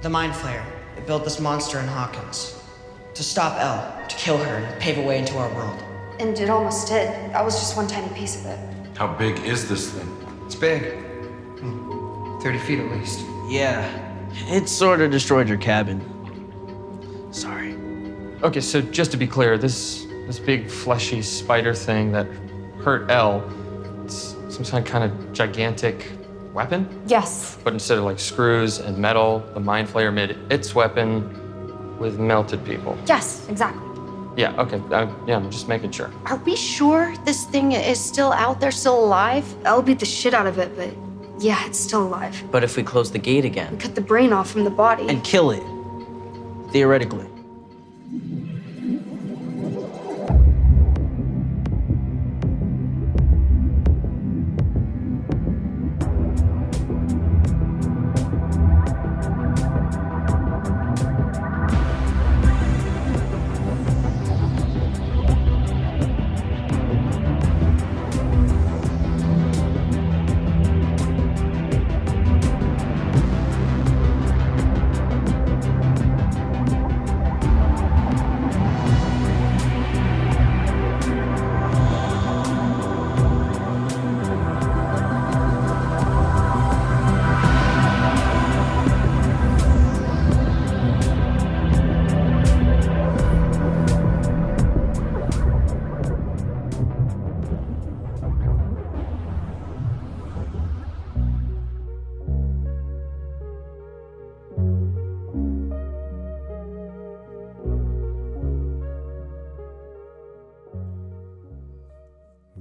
The Mind Flayer. It built this monster in Hawkins. To stop Elle, to kill her, and pave a way into our world. And it almost did. That was just one tiny piece of it. How big is this thing? It's big. 30 feet at least. Yeah, it sort of destroyed your cabin. Sorry. Okay, so just to be clear, this big fleshy spider thing that hurt Elle, it's some kind of gigantic weapon? Yes. But instead of like screws and metal, the Mind Flayer made its weapon with melted people. Yes, exactly. Yeah, okay, I'm just making sure. Are we sure this thing is still out there, still alive? I'll beat the shit out of it, but yeah, it's still alive. But if we close the gate again Cut the brain off from the body. and kill it, theoretically.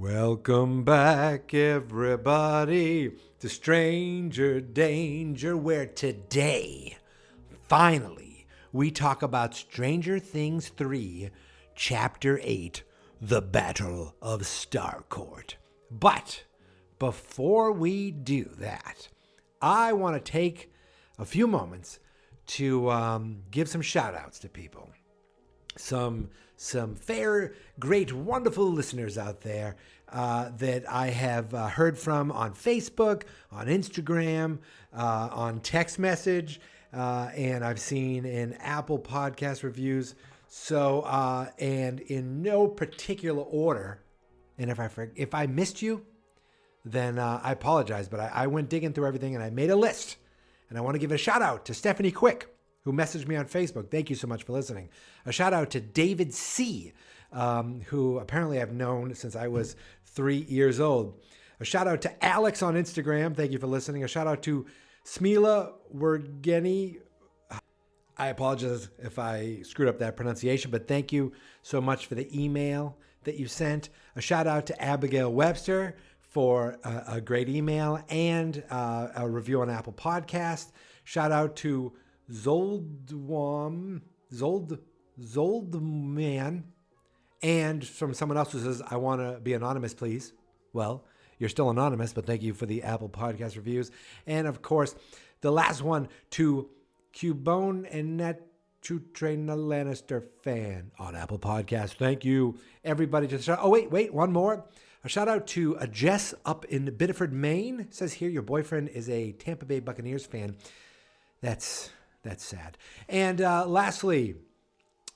Welcome back, everybody, to Stranger Danger, where today, finally, we talk about Stranger Things 3, Chapter 8, The Battle of Starcourt. But before we do that, I want to take a few moments to give some shout-outs to people. Some fair, great, wonderful listeners out there that I have heard from on Facebook, on Instagram, on text message, and I've seen in Apple Podcast reviews. So, and in no particular order, and if I missed you, then I apologize, but I went digging through everything and I made a list. And I want to give a shout out to Stephanie Quick, who messaged me on Facebook. Thank you so much for listening. A shout out to David C., who apparently I've known since I was 3 years old. A shout out to Alex on Instagram. Thank you for listening. A shout out to Smila Wergeni. I apologize if I screwed up that pronunciation, but thank you so much for the email that you sent. A shout out to Abigail Webster for a great email and a review on Apple Podcast. Shout out to Zoldman, and from someone else who says, I want to be anonymous, please. Well, you're still anonymous, but thank you for the Apple Podcast reviews. And of course, the last one to Cubone and Net Traina Lannister fan on Apple Podcast. Thank you, everybody. Wait, one more. A shout out to Jess up in Biddeford, Maine. It says here your boyfriend is a Tampa Bay Buccaneers fan. That's sad. And lastly,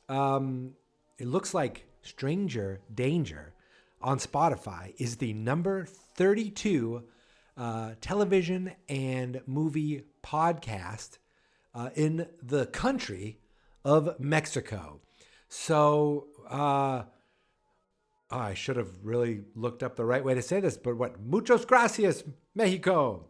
it looks like Stranger Danger on Spotify is the number 32 television and movie podcast in the country of Mexico. So I should have really looked up the right way to say this, but muchos gracias, Mexico.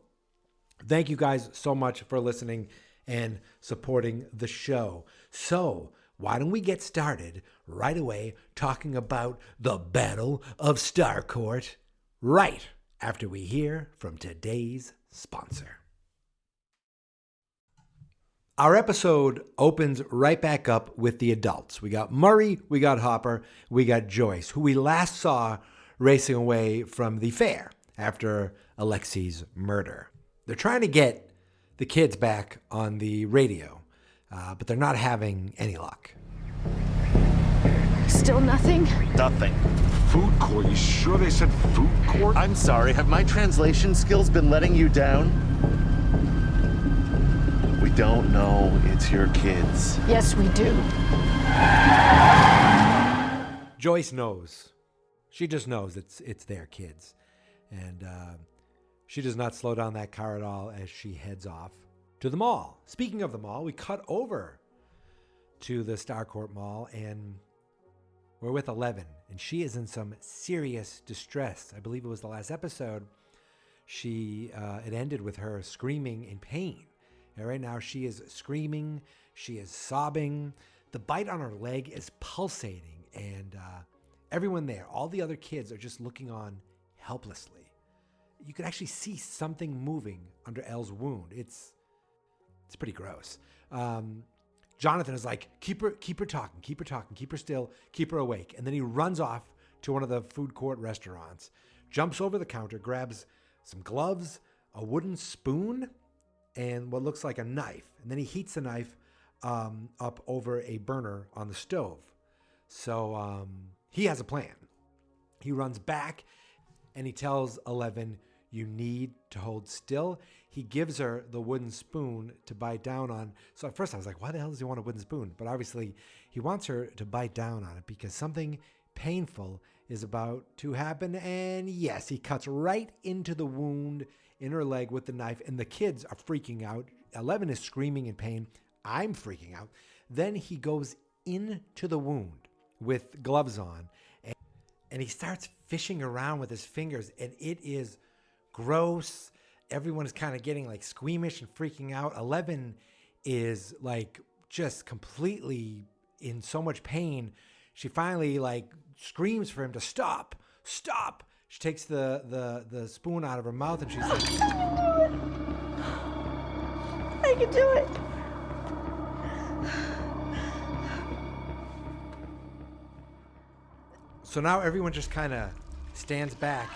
Thank you guys so much for listening and supporting the show. So why don't we get started right away talking about the Battle of Starcourt right after we hear from today's sponsor. Our episode opens right back up with the adults. We got Murray, we got Hopper, we got Joyce, who we last saw racing away from the fair after Alexi's murder. They're trying to get the kids back on the radio, but they're not having any luck. Still nothing? Nothing. Food court? You sure they said food court? I'm sorry, have my translation skills been letting you down? We don't know it's your kids. Yes, we do. Joyce knows. She just knows it's their kids. And she does not slow down that car at all as she heads off to the mall. Speaking of the mall, we cut over to the Starcourt Mall, and we're with 11, and she is in some serious distress. I believe it was the last episode. It ended with her screaming in pain. And right now she is screaming, she is sobbing. The bite on her leg is pulsating, and everyone there, all the other kids, are just looking on helplessly. You can actually see something moving under Elle's wound. It's pretty gross. Jonathan is like, keep her talking, keep her still, keep her awake. And then he runs off to one of the food court restaurants, jumps over the counter, grabs some gloves, a wooden spoon, and what looks like a knife. And then he heats the knife up over a burner on the stove. So he has a plan. He runs back and he tells 11, you need to hold still. He gives her the wooden spoon to bite down on. So at first I was like, why the hell does he want a wooden spoon? But obviously he wants her to bite down on it because something painful is about to happen. And yes, he cuts right into the wound in her leg with the knife, and the kids are freaking out. 11 is screaming in pain. I'm freaking out. Then he goes into the wound with gloves on, and he starts fishing around with his fingers, and it is gross. Everyone is kind of getting like squeamish and freaking out. 11 is like just completely in so much pain. She finally like screams for him to stop. She takes the spoon out of her mouth and she's like, I can do it. So now everyone just kind of stands back,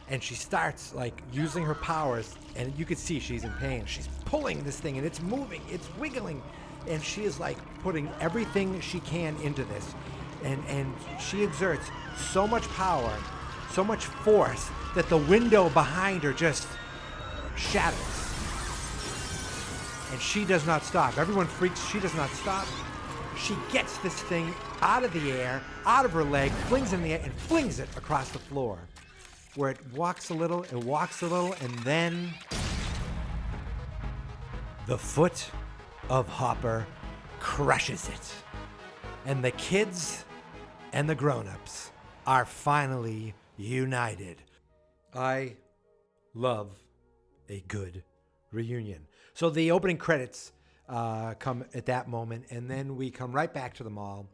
and she starts like using her powers, and you can see she's in pain. She's pulling this thing and it's moving, it's wiggling, and she is like putting everything she can into this. And she exerts so much power, so much force that the window behind her just shatters. And she does not stop. Everyone freaks. She does not stop. She gets this thing out of the air, out of her leg, flings it in the air, and flings it across the floor, where it walks a little, and then the foot of Hopper crushes it. And the kids and the grown-ups are finally united. I love a good reunion. So the opening credits come at that moment, and then we come right back to the mall,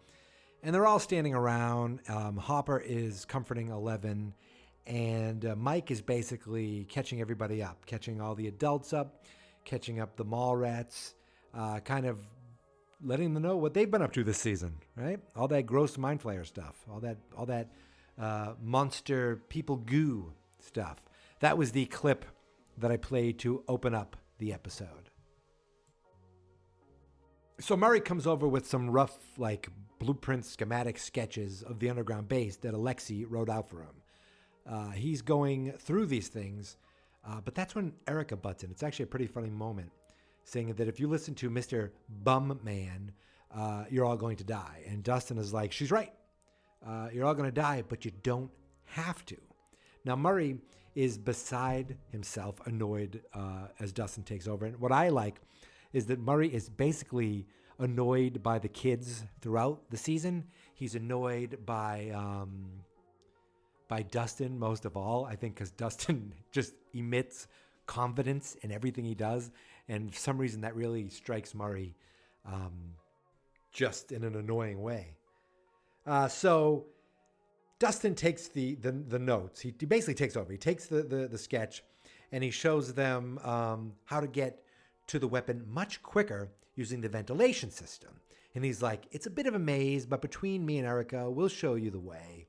and they're all standing around. Hopper is comforting 11, and Mike is basically catching everybody up, catching all the adults up, catching up the mall rats, kind of letting them know what they've been up to this season, right? All that gross Mind Flayer stuff, all that monster people goo stuff. That was the clip that I played to open up the episode. So Murray comes over with some rough, like, blueprint schematic sketches of the underground base that Alexei wrote out for him. He's going through these things, but that's when Erica butts in. It's actually a pretty funny moment, saying that if you listen to Mr. Bum Man, you're all going to die. And Dustin is like, she's right. You're all going to die, but you don't have to. Now, Murray is beside himself, annoyed as Dustin takes over. And what I like is that Murray is basically annoyed by the kids throughout the season. He's annoyed by Dustin most of all, I think, because Dustin just emits confidence in everything he does. And for some reason, that really strikes Murray just in an annoying way. So Dustin takes the notes. He basically takes over. He takes the sketch, and he shows them how to get to the weapon much quicker using the ventilation system. And he's like, it's a bit of a maze, but between me and Erica, we'll show you the way.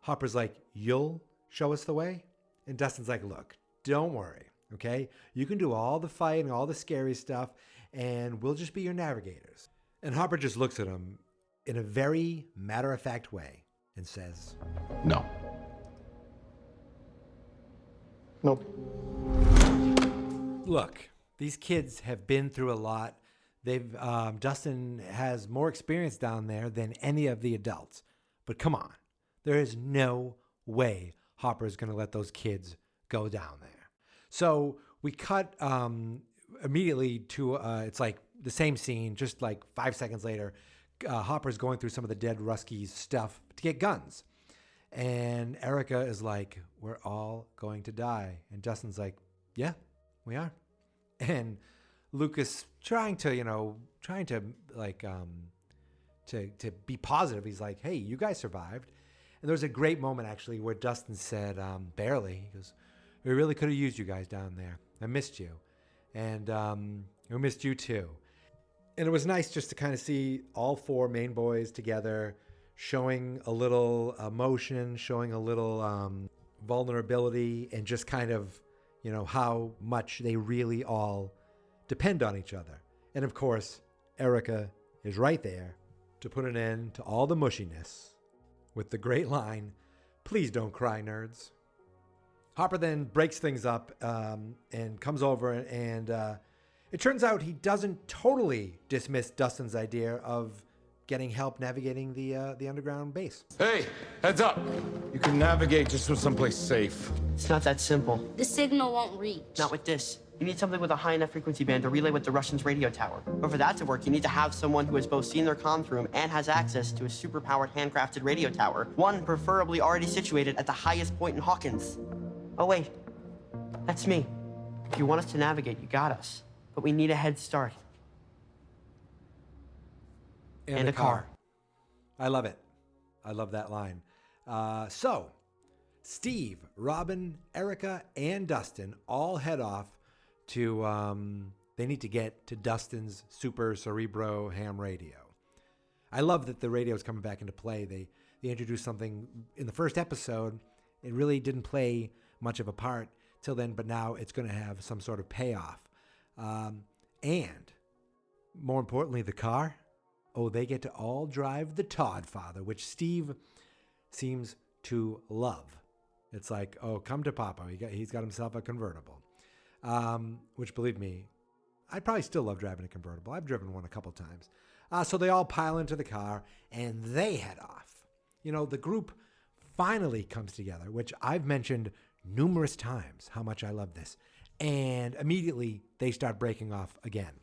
Hopper's like, you'll show us the way? And Dustin's like, look, don't worry, okay? You can do all the fighting, all the scary stuff, and we'll just be your navigators. And Hopper just looks at him in a very matter-of-fact way and says, No. Nope. look, These kids have been through a lot. Dustin has more experience down there than any of the adults. But come on, there is no way Hopper is going to let those kids go down there. So we cut immediately to, it's like the same scene, just like 5 seconds later. Hopper's going through some of the dead Ruskies' stuff to get guns. And Erica is like, we're all going to die. And Dustin's like, yeah, we are. And Lucas trying to be positive. He's like, hey, you guys survived. And there was a great moment actually where Dustin said, barely, he goes, we really could have used you guys down there. I missed you. And we missed you too. And it was nice just to kind of see all 4 main boys together, showing a little emotion, showing a little vulnerability, and just kind of, how much they really all depend on each other. And of course, Erica is right there to put an end to all the mushiness with the great line, please don't cry, nerds. Hopper then breaks things up and comes over, and it turns out he doesn't totally dismiss Dustin's idea of getting help navigating the underground base. Hey, heads up. You can navigate just to someplace safe. It's not that simple. The signal won't reach. Not with this. You need something with a high enough frequency band to relay with the Russians' radio tower. But for that to work, you need to have someone who has both seen their comms room and has access to a super-powered handcrafted radio tower, one preferably already situated at the highest point in Hawkins. Oh wait, that's me. If you want us to navigate, you got us. But we need a head start. And a car. I love it. I love that line. So, Steve, Robin, Erica, and Dustin all head off to, they need to get to Dustin's Super Cerebro ham radio. I love that the radio is coming back into play. They introduced something in the first episode. It really didn't play much of a part till then, but now it's going to have some sort of payoff. And more importantly, the car. Oh, they get to all drive the Toddfather, which Steve seems to love. It's like, oh, come to Papa. He's got himself a convertible. Which, believe me, I'd probably still love driving a convertible. I've driven one a couple times. So they all pile into the car, and they head off. The group finally comes together, which I've mentioned numerous times how much I love this. And immediately, they start breaking off again.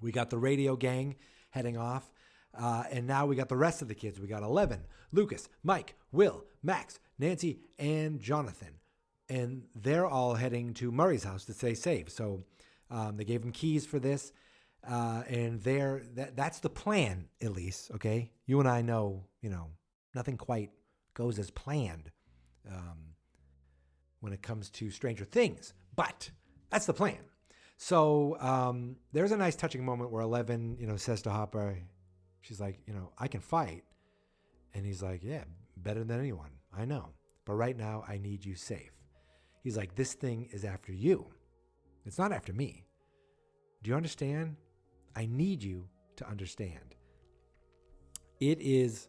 We got the radio gang heading off, and now we got the rest of the kids. We got 11, Lucas, Mike, Will, Max, Nancy, and Jonathan. And they're all heading to Murray's house to stay safe. So they gave them keys for this, and that's the plan, Elise, okay? You and I know, nothing quite goes as planned when it comes to Stranger Things, but that's the plan. So there's a nice touching moment where Eleven, says to Hopper, she's like, I can fight. And he's like, yeah, better than anyone. I know. But right now, I need you safe. He's like, this thing is after you. It's not after me. Do you understand? I need you to understand. It is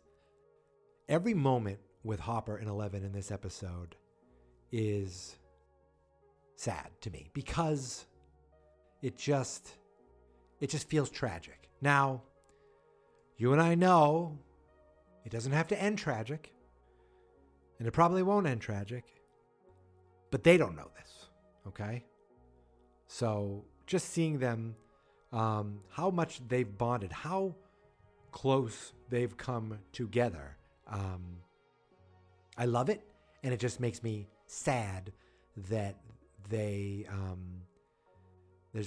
every moment with Hopper and Eleven in this episode is sad to me because it just feels tragic. Now, you and I know it doesn't have to end tragic, and it probably won't end tragic, but they don't know this, okay? So just seeing them, how much they've bonded, how close they've come together, I love it, and it just makes me sad that there's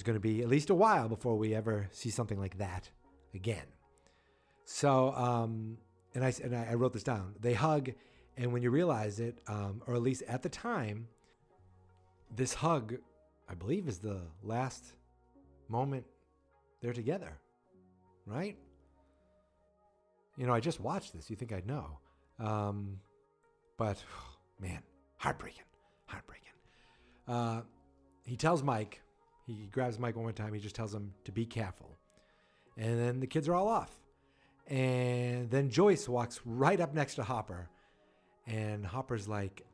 going to be at least a while before we ever see something like that again. So, and I wrote this down. They hug, and when you realize it, or at least at the time, this hug, I believe, is the last moment they're together, right? I just watched this. You think I'd know. But, man, heartbreaking. He tells Mike, he grabs Mike one more time, he just tells him to be careful. And then the kids are all off. And then Joyce walks right up next to Hopper. And Hopper's like,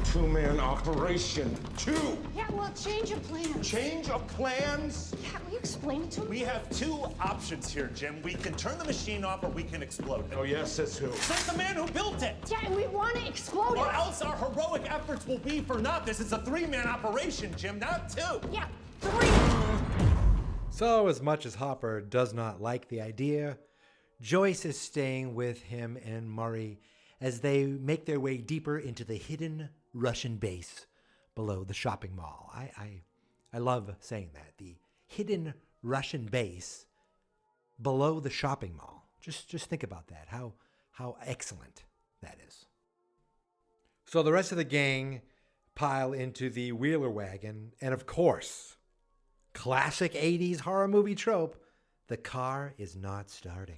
two-man operation. Two! Yeah, well, change of plans. Change of plans? Yeah, will you explain it to me? We have two options here, Jim. We can turn the machine off or we can explode it. Oh, yes, says who? Says the man who built it! Yeah, and we want to explode Or it. else our heroic efforts will be for naught. This is a three-man operation, Jim, not two. Yeah, 3. So, as much as Hopper does not like the idea, Joyce is staying with him and Murray as they make their way deeper into the hidden Russian base below the shopping mall. I love saying that. The hidden Russian base below the shopping mall. Just think about that. How excellent that is. So the rest of the gang pile into the Wheeler wagon, and of course, classic 80s horror movie trope, the car is not starting.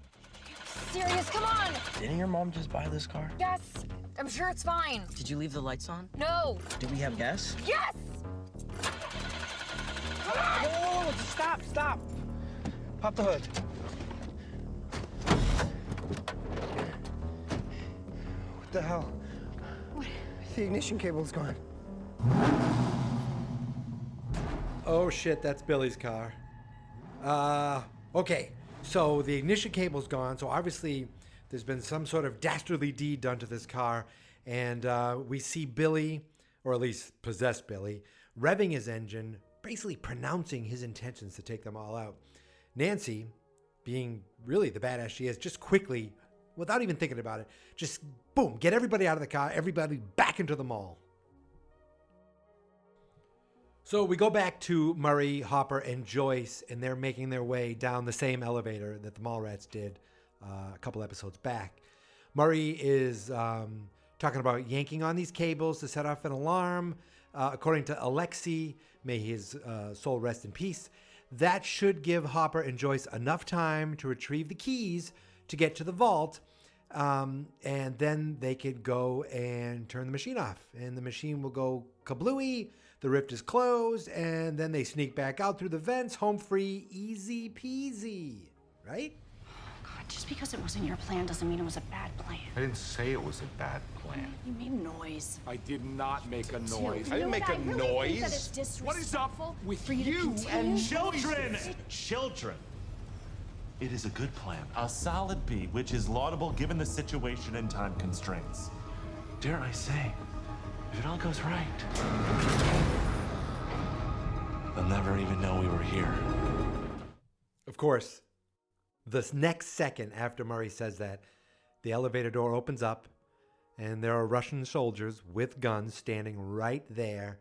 Serious, come on! Didn't your mom just buy this car? Yes! I'm sure it's fine. Did you leave the lights on? No! Do we have gas? Yes! Oh, stop! Pop the hood. What the hell? What? The ignition cable's gone. Oh shit, that's Billy's car. Okay, so the ignition cable's gone, so obviously there's been some sort of dastardly deed done to this car, and we see Billy, or at least possessed Billy, revving his engine, basically pronouncing his intentions to take them all out. Nancy, being really the badass she is, just quickly, without even thinking about it, just boom, get everybody out of the car, everybody back into the mall. So we go back to Murray, Hopper, and Joyce, and they're making their way down the same elevator that the Mallrats did a couple episodes back. Murray is talking about yanking on these cables to set off an alarm. According to Alexei, may his soul rest in peace, that should give Hopper and Joyce enough time to retrieve the keys to get to the vault, and then they could go and turn the machine off, and the machine will go kablooey. The rift is closed, and then they sneak back out through the vents, home free, easy peasy, right? God, just because it wasn't your plan doesn't mean it was a bad plan. I didn't say it was a bad plan. You made noise. I did not make a noise. You I know didn't make what? a I really noise. think that it's What is up disrespectful with for you to you continue and Children! Children. It is a good plan. A solid B, which is laudable given the situation and time constraints. Dare I say, if it all goes right, they'll never even know we were here. Of course, the next second after Murray says that, the elevator door opens up, and there are Russian soldiers with guns standing right there.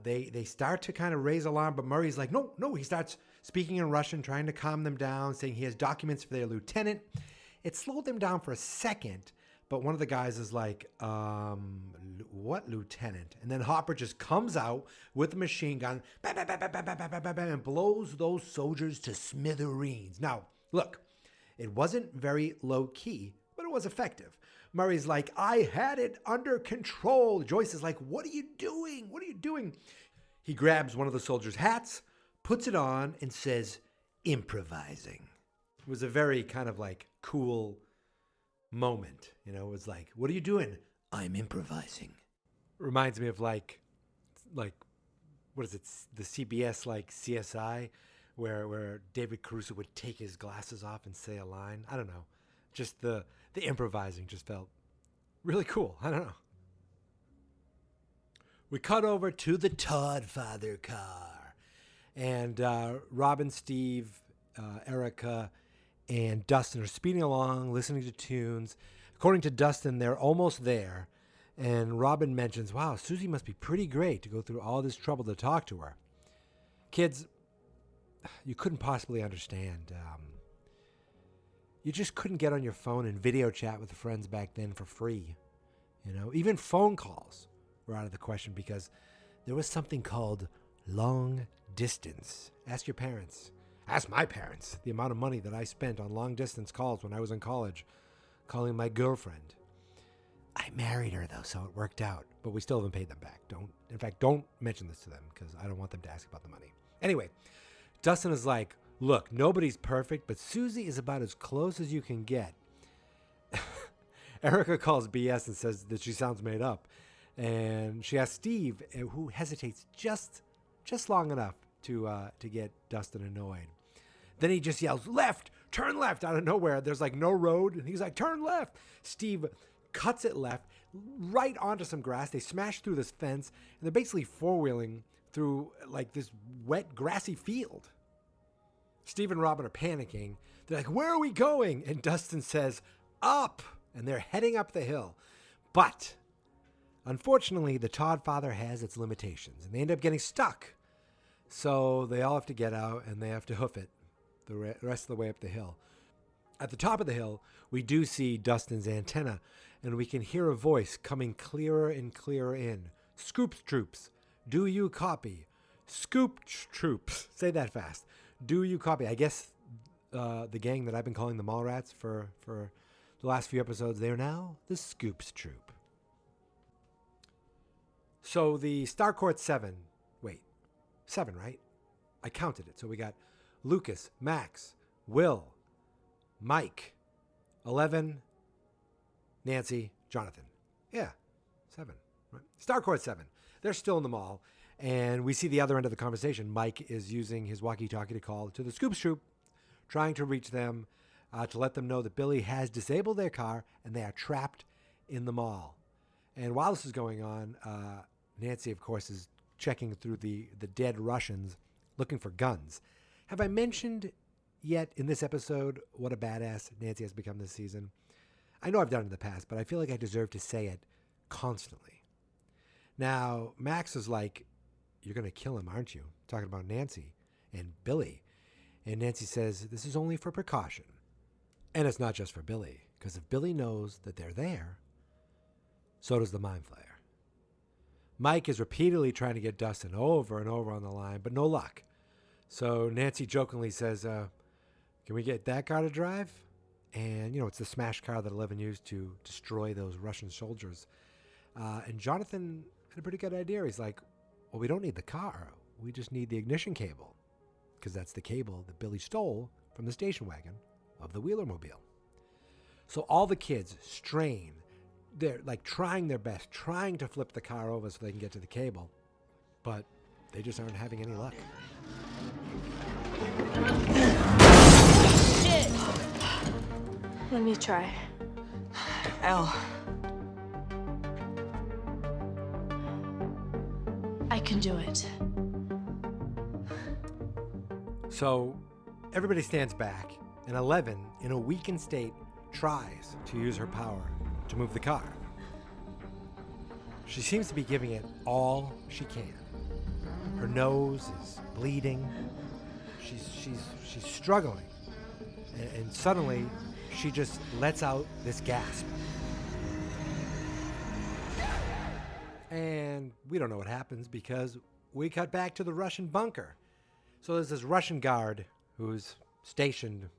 They start to kind of raise alarm, but Murray's like, no. He starts speaking in Russian, trying to calm them down, saying he has documents for their lieutenant. It slowed them down for a second, but one of the guys is like, what lieutenant? And then Hopper just comes out with a machine gun, bam, bam, bam, bam, bam, bam, bam, bam, bam, and blows those soldiers to smithereens. Now, look, it wasn't very low key, but it was effective. Murray's like, I had it under control. Joyce is like, what are you doing? What are you doing? He grabs one of the soldiers' hats, puts it on, and says, improvising. It was a very kind of like cool moment. You know, it was like, what are you doing? I'm improvising. Reminds me of like, what is it? The CBS like CSI, where David Caruso would take his glasses off and say a line. I don't know. Just the improvising just felt really cool. I don't know. We cut over to the Toddfather car. And Robin, Steve, Erica, and Dustin are speeding along, listening to tunes. According to Dustin, they're almost there. And Robin mentions, wow, Susie must be pretty great to go through all this trouble to talk to her. Kids, you couldn't possibly understand. You just couldn't get on your phone and video chat with friends back then for free. You know, even phone calls were out of the question because there was something called long distance. Ask your parents. Ask my parents the amount of money that I spent on long distance calls when I was in college, calling my girlfriend. I married her though, so it worked out, but we still haven't paid them back. Don't mention this to them because I don't want them to ask about the money. Anyway, Dustin is like, look, nobody's perfect, but Susie is about as close as you can get. Erica calls BS and says that she sounds made up. And she asks Steve, who hesitates just long enough to get Dustin annoyed. Then he just yells, "Left! Turn left!" out of nowhere. There's like no road, and he's like, "Turn left!" Steve cuts it left, right onto some grass. They smash through this fence, and they're basically four-wheeling through like this wet, grassy field. Steve and Robin are panicking. They're like, "Where are we going?" And Dustin says, "Up!" And they're heading up the hill. But unfortunately, the Todd father has its limitations, and they end up getting stuck. So they all have to get out, and they have to hoof it the rest of the way up the hill. At the top of the hill, we do see Dustin's antenna, and we can hear a voice coming clearer and clearer in. "Scoops troops, do you copy? Scoop troops." Say that fast. Do you copy? I guess the gang that I've been calling the Mallrats for the last few episodes, they're now the Scoops troop. So the Starcourt 7, right? I counted it. So we got Lucas, Max, Will, Mike, 11, Nancy, Jonathan. Yeah, 7. Right? Starcourt 7. They're still in the mall, and we see the other end of the conversation. Mike is using his walkie-talkie to call to the Scoops troop, trying to reach them, to let them know that Billy has disabled their car, and they are trapped in the mall. And while this is going on, Nancy, of course, is checking through the dead Russians, looking for guns. Have I mentioned yet in this episode what a badass Nancy has become this season? I know I've done it in the past, but I feel like I deserve to say it constantly. Now, Max is like, "You're going to kill him, aren't you?" Talking about Nancy and Billy. And Nancy says, "This is only for precaution." And it's not just for Billy, because if Billy knows that they're there, so does the Mind Flayer. Mike is repeatedly trying to get Dustin over and over on the line, but no luck. So Nancy jokingly says, "Can we get that car to drive?" And, it's the smash car that 11 used to destroy those Russian soldiers. And Jonathan had a pretty good idea. He's like, "Well, we don't need the car. We just need the ignition cable." Because that's the cable that Billy stole from the station wagon of the Wheelermobile. So all the kids strain. They're like trying their best, trying to flip the car over so they can get to the cable. But they just aren't having any luck. Shit! Let me try. Elle. I can do it. So everybody stands back, and 11, in a weakened state, tries to use her power to move the car. She seems to be giving it all she can. Her nose is bleeding. She's struggling. And suddenly, she just lets out this gasp. And we don't know what happens because we cut back to the Russian bunker. So there's this Russian guard who's stationed,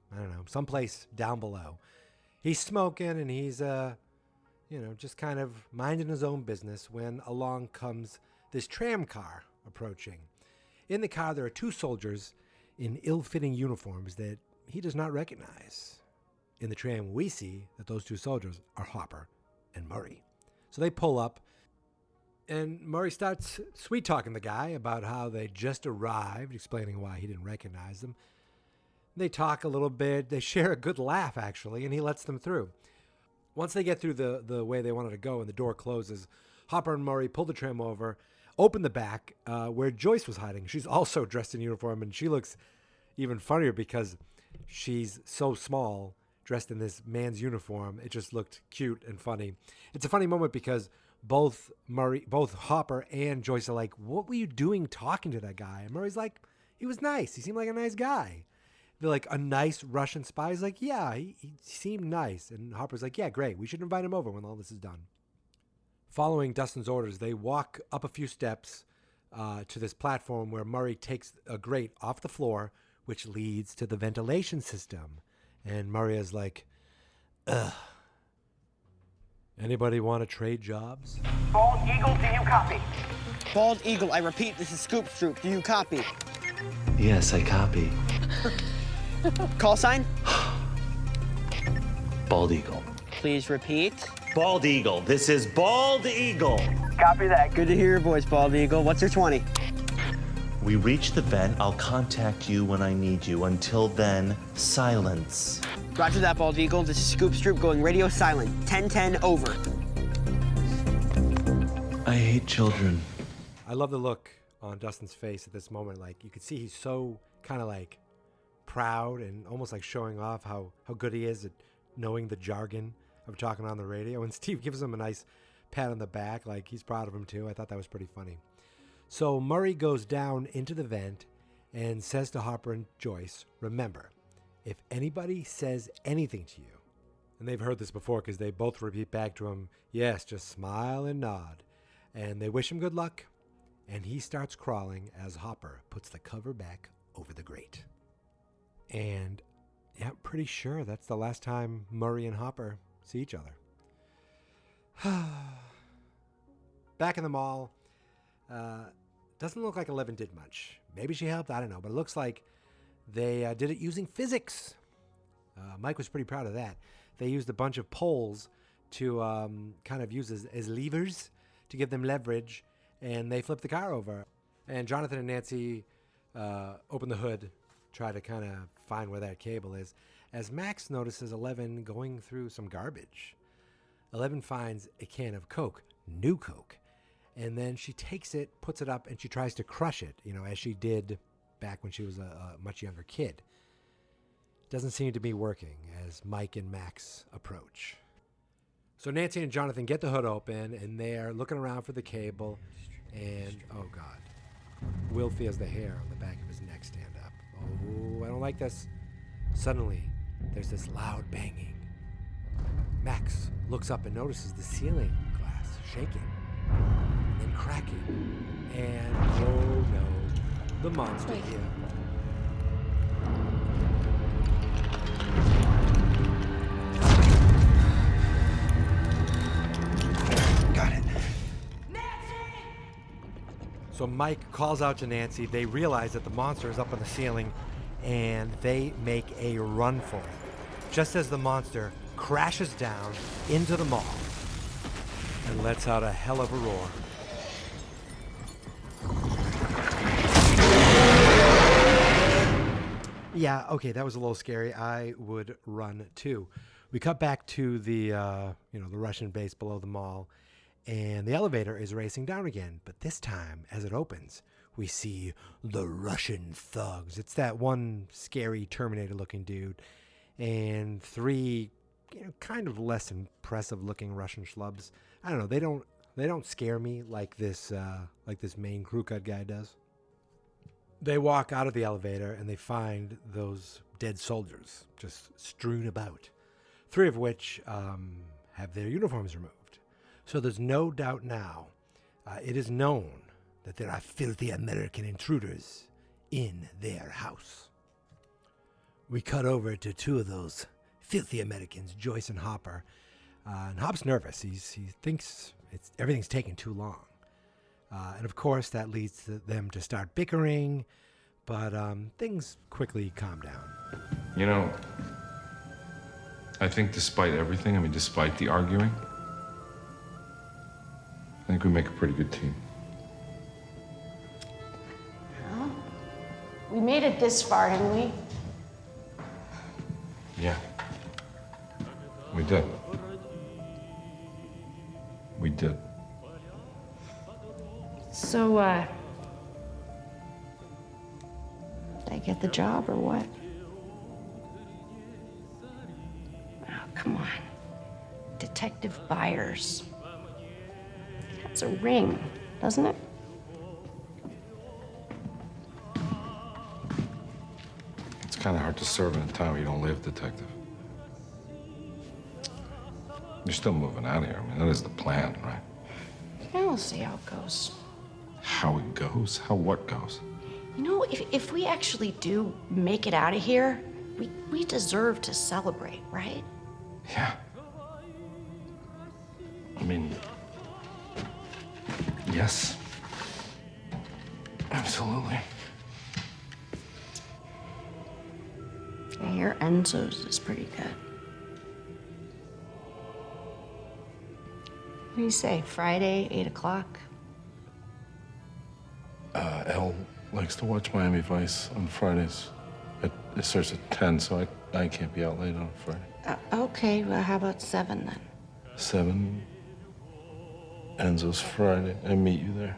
someplace down below. He's smoking and he's, just kind of minding his own business when along comes this tram car approaching. In the car, there are 2 soldiers in ill-fitting uniforms that he does not recognize. In the tram, we see that those 2 soldiers are Hopper and Murray. So they pull up, and Murray starts sweet-talking the guy about how they just arrived, explaining why he didn't recognize them. They talk a little bit. They share a good laugh, actually, and he lets them through. Once they get through the way they wanted to go and the door closes, Hopper and Murray pull the tram over, open the back where Joyce was hiding. She's also dressed in uniform, and she looks even funnier because she's so small, dressed in this man's uniform. It just looked cute and funny. It's a funny moment because both Hopper and Joyce are like, "What were you doing talking to that guy?" And Murray's like, "He was nice. He seemed like a nice guy." They're like, "A nice Russian spy?" He's like, "Yeah, he seemed nice." And Hopper's like, "Yeah, great. We should invite him over when all this is done." Following Dustin's orders, they walk up a few steps to this platform where Murray takes a grate off the floor, which leads to the ventilation system. And Murray is like, "Ugh. Anybody want to trade jobs?" Bald Eagle, do you copy? Bald Eagle, I repeat, this is Scoop Troop. Do you copy? Yes, I copy. Call sign? Bald Eagle. Please repeat. Bald Eagle. This is Bald Eagle. Copy that. Good to hear your voice, Bald Eagle. What's your 20? We reach the vent. I'll contact you when I need you. Until then, silence. Roger that, Bald Eagle. This is Scoop Stroop going radio silent. 10-10 over. I hate children. I love the look on Dustin's face at this moment. Like, you could see he's so kind of like proud and almost like showing off how good he is at knowing the jargon of talking on the radio. And Steve gives him a nice pat on the back, like he's proud of him too. I thought that was pretty funny. So Murray goes down into the vent and says to Hopper and Joyce, remember, if anybody says anything to you, and they've heard this before because they both repeat back to him, yes, just smile and nod. And they wish him good luck, and he starts crawling as Hopper puts the cover back over the grate. And yeah, I'm pretty sure that's the last time Murray and Hopper see each other. Back in the mall, doesn't look like 11 did much. Maybe she helped, I don't know, but it looks like they did it using physics. Mike was pretty proud of that. They used a bunch of poles to kind of use as levers to give them leverage, and they flipped the car over. And Jonathan and Nancy open the hood, try to kind of find where that cable is, as Max notices 11 going through some garbage. 11 finds a can of Coke, new Coke, and then she takes it, puts it up, and she tries to crush it, as she did back when she was a much younger kid. Doesn't seem to be working as Mike and Max approach. So Nancy and Jonathan get the hood open, and they're looking around for the cable, and, oh God, Will feels the hair on the back of his neck stand up. Oh, I don't like this. Suddenly, there's this loud banging. Max looks up and notices the ceiling glass shaking, and then cracking, and oh no, the monster here. Got it. So Mike calls out to Nancy. They realize that the monster is up on the ceiling, and they make a run for it. Just as the monster crashes down into the mall and lets out a hell of a roar. Yeah, okay, that was a little scary. I would run too. We cut back to the the Russian base below the mall, and the elevator is racing down again. But this time, as it opens, we see the Russian thugs. It's that one scary Terminator-looking dude, and three kind of less impressive-looking Russian schlubs. I don't know. They don't scare me like this main crew cut guy does. They walk out of the elevator and they find those dead soldiers just strewn about, 3 of which have their uniforms removed. So there's no doubt now. It is known that there are filthy American intruders in their house. We cut over to 2 of those filthy Americans, Joyce and Hopper. And Hop's nervous. He thinks everything's taking too long. And of course, that leads them to start bickering, but things quickly calm down. I think despite everything, despite the arguing, I think we make a pretty good team. Well, we made it this far, didn't we? Yeah. We did. We did. So, did I get the job or what? Oh, come on. Detective Byers. That's a ring, doesn't it? It's kind of hard to serve in a town where you don't live, Detective. You're still moving out of here. That is the plan, right? Yeah, we'll see how it goes. How it goes? How what goes? If we actually do make it out of here, we deserve to celebrate, right? Yeah. Yes. Absolutely. I hear Enzo's is pretty good. do you say? Friday, 8 o'clock? Elle likes to watch Miami Vice on Fridays. It starts at 10, so I can't be out late on Friday. Okay, well, how about 7 then? 7, Enzo's Friday. I meet you there.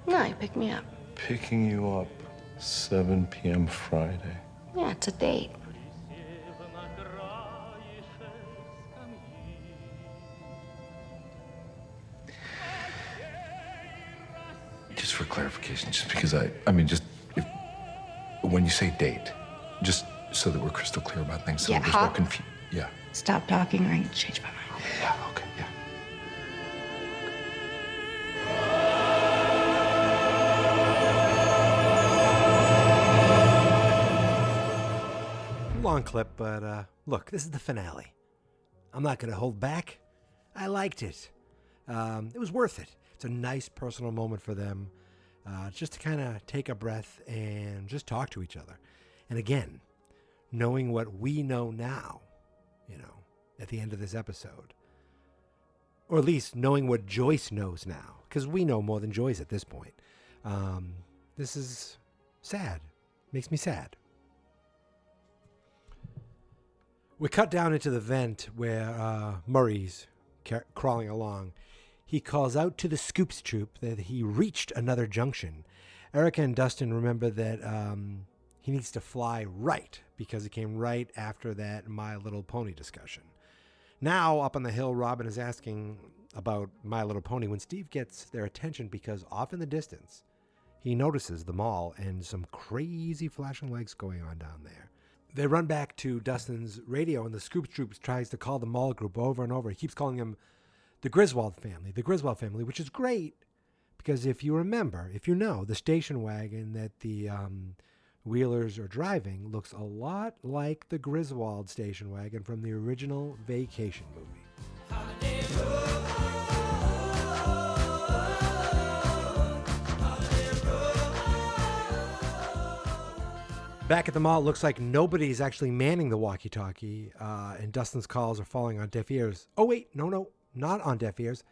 No, you pick me up. Picking you up 7 p.m. Friday. Yeah, it's a date. Just for clarification, just because when you say date, just so that we're crystal clear about things, so Yeah, there's no confusion. Yeah. Stop talking or I can change my mind. Yeah, okay, yeah. Long clip, but look, this is the finale. I'm not going to hold back. I liked it. It was worth it. It's a nice personal moment for them, just to kind of take a breath and just talk to each other. And again, knowing what we know now, at the end of this episode, or at least knowing what Joyce knows now, because we know more than Joyce at this point. This is sad. Makes me sad. We cut down into the vent where Murray's crawling along. He calls out to the Scoops troop that he reached another junction. Erica and Dustin remember that he needs to fly right because it came right after that My Little Pony discussion. Now, up on the hill, Robin is asking about My Little Pony when Steve gets their attention because off in the distance, he notices the mall and some crazy flashing lights going on down there. They run back to Dustin's radio, and the Scoops troop tries to call the mall group over and over. He keeps calling them the Griswold family, which is great because if you remember, if you know, the station wagon that the Wheelers are driving looks a lot like the Griswold station wagon from the original Vacation movie. Back at the mall, it looks like nobody's actually manning the walkie-talkie, and Dustin's calls are falling on deaf ears. Oh, wait, no, not on deaf ears,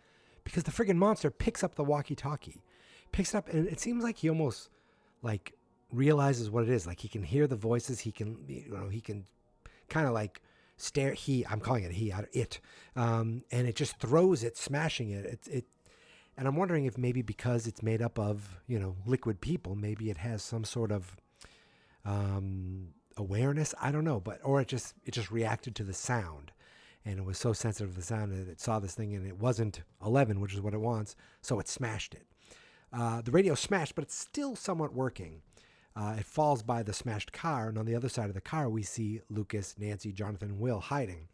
because the friggin' monster picks up the walkie-talkie. Picks it up, and it seems like he almost, realizes what it is. Like, he can hear the voices, he can kind of, stare, I'm calling it it, and it just throws it, smashing it. And I'm wondering if maybe because it's made up of, liquid people, maybe it has some sort of awareness. I don't know, or it just reacted to the sound, and it was so sensitive to the sound that it saw this thing and it wasn't 11, which is what it wants, so it smashed it. The radio smashed, but it's still somewhat working. It falls by the smashed car, and on the other side of the car we see Lucas, Nancy, Jonathan, and Will hiding,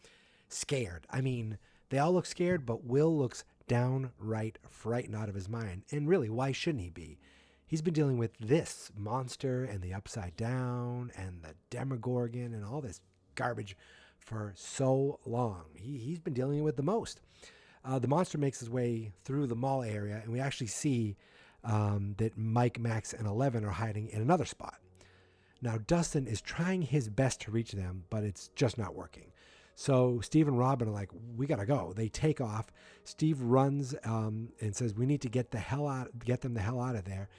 scared. I mean, they all look scared, but Will looks downright frightened out of his mind. And really, why shouldn't he be? He's been dealing with this monster and the Upside Down and the Demogorgon and all this garbage for so long. He's been dealing with the most. The monster makes his way through the mall area, and we actually see that Mike, Max, and 11 are hiding in another spot. Now, Dustin is trying his best to reach them, but it's just not working. So Steve and Robin are like, we got to go. They take off. Steve runs and says, we need to get them the hell out of there.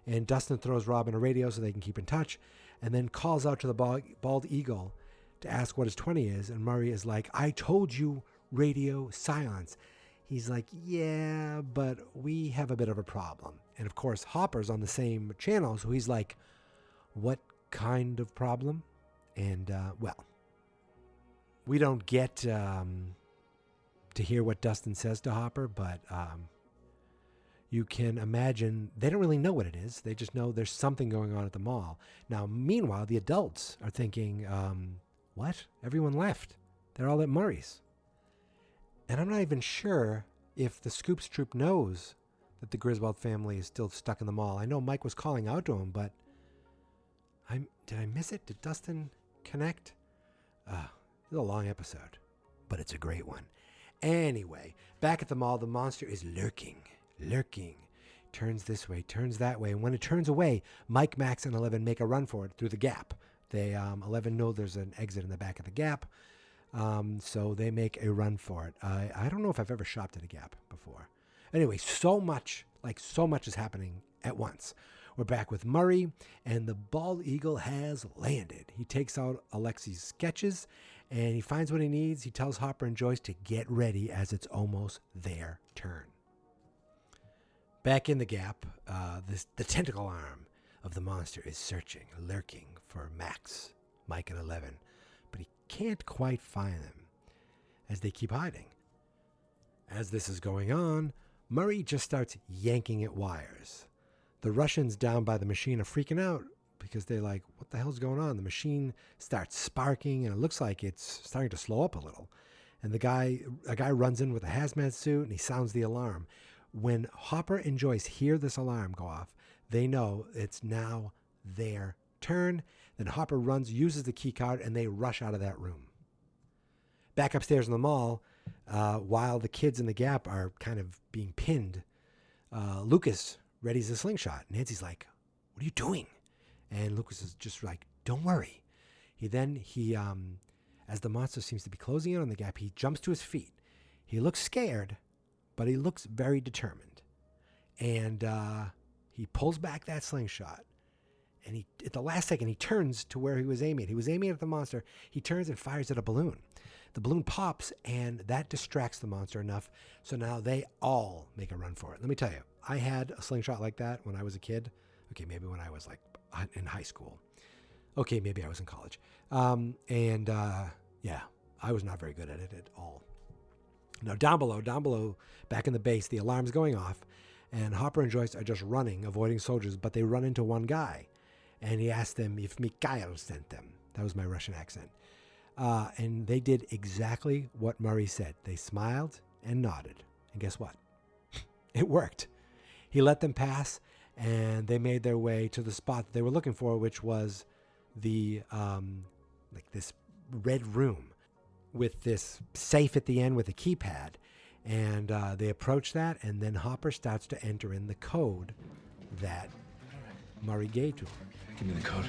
And Dustin throws Robin a radio so they can keep in touch, and then calls out to the bald eagle to ask what his 20 is. And Murray is like, I told you, radio silence. He's like, yeah, but we have a bit of a problem. And of course, Hopper's on the same channel, so he's like, what kind of problem? And, we don't get to hear what Dustin says to Hopper, but you can imagine they don't really know what it is. They just know there's something going on at the mall. Now, meanwhile, the adults are thinking, what? Everyone left. They're all at Murray's. And I'm not even sure if the Scoops troop knows that the Griswold family is still stuck in the mall. I know Mike was calling out to him, but did I miss it? Did Dustin connect? It's a long episode, but it's a great one. Anyway, back at the mall, the monster is lurking. Turns this way, turns that way, and when it turns away, Mike, Max, and 11 make a run for it through the gap. 11 know there's an exit in the back of the gap. So they make a run for it. I don't know if I've ever shopped at a Gap before. Anyway, so much is happening at once. We're back with Murray, and the bald eagle has landed. He takes out Alexi's sketches, and he finds what he needs. He tells Hopper and Joyce to get ready as it's almost their turn. Back in the Gap, the tentacle arm of the monster is searching, lurking for Max, Mike, and 11, but he can't quite find them as they keep hiding. As this is going on, Murray just starts yanking at wires. The Russians down by the machine are freaking out because they're like, what the hell's going on? The machine starts sparking, and it looks like it's starting to slow up a little. And a guy runs in with a hazmat suit, and he sounds the alarm. When Hopper and Joyce hear this alarm go off, they know it's now their turn. Then Hopper runs, uses the key card, and they rush out of that room. Back upstairs in the mall, while the kids in the Gap are kind of being pinned, Lucas readies a slingshot. Nancy's like, what are you doing? And Lucas is just like, don't worry. He, as the monster seems to be closing in on the Gap, he jumps to his feet. He looks scared, but he looks very determined. And he pulls back that slingshot. And at the last second, he turns to where he was aiming. He was aiming at the monster. He turns and fires at a balloon. The balloon pops, and that distracts the monster enough. So now they all make a run for it. Let me tell you, I had a slingshot like that when I was a kid. Okay, maybe when I was like in high school. Okay, maybe I was in college. Yeah, I was not very good at it at all. Now down below, back in the base, the alarm's going off, and Hopper and Joyce are just running, avoiding soldiers, but they run into one guy, and he asked them if Mikhail sent them. That was my Russian accent. And they did exactly what Murray said. They smiled and nodded. And guess what? It worked. He let them pass, and they made their way to the spot that they were looking for, which was the this red room with this safe at the end with a keypad. And they approach that, and then Hopper starts to enter in the code that Murray gave to him. Give me the code.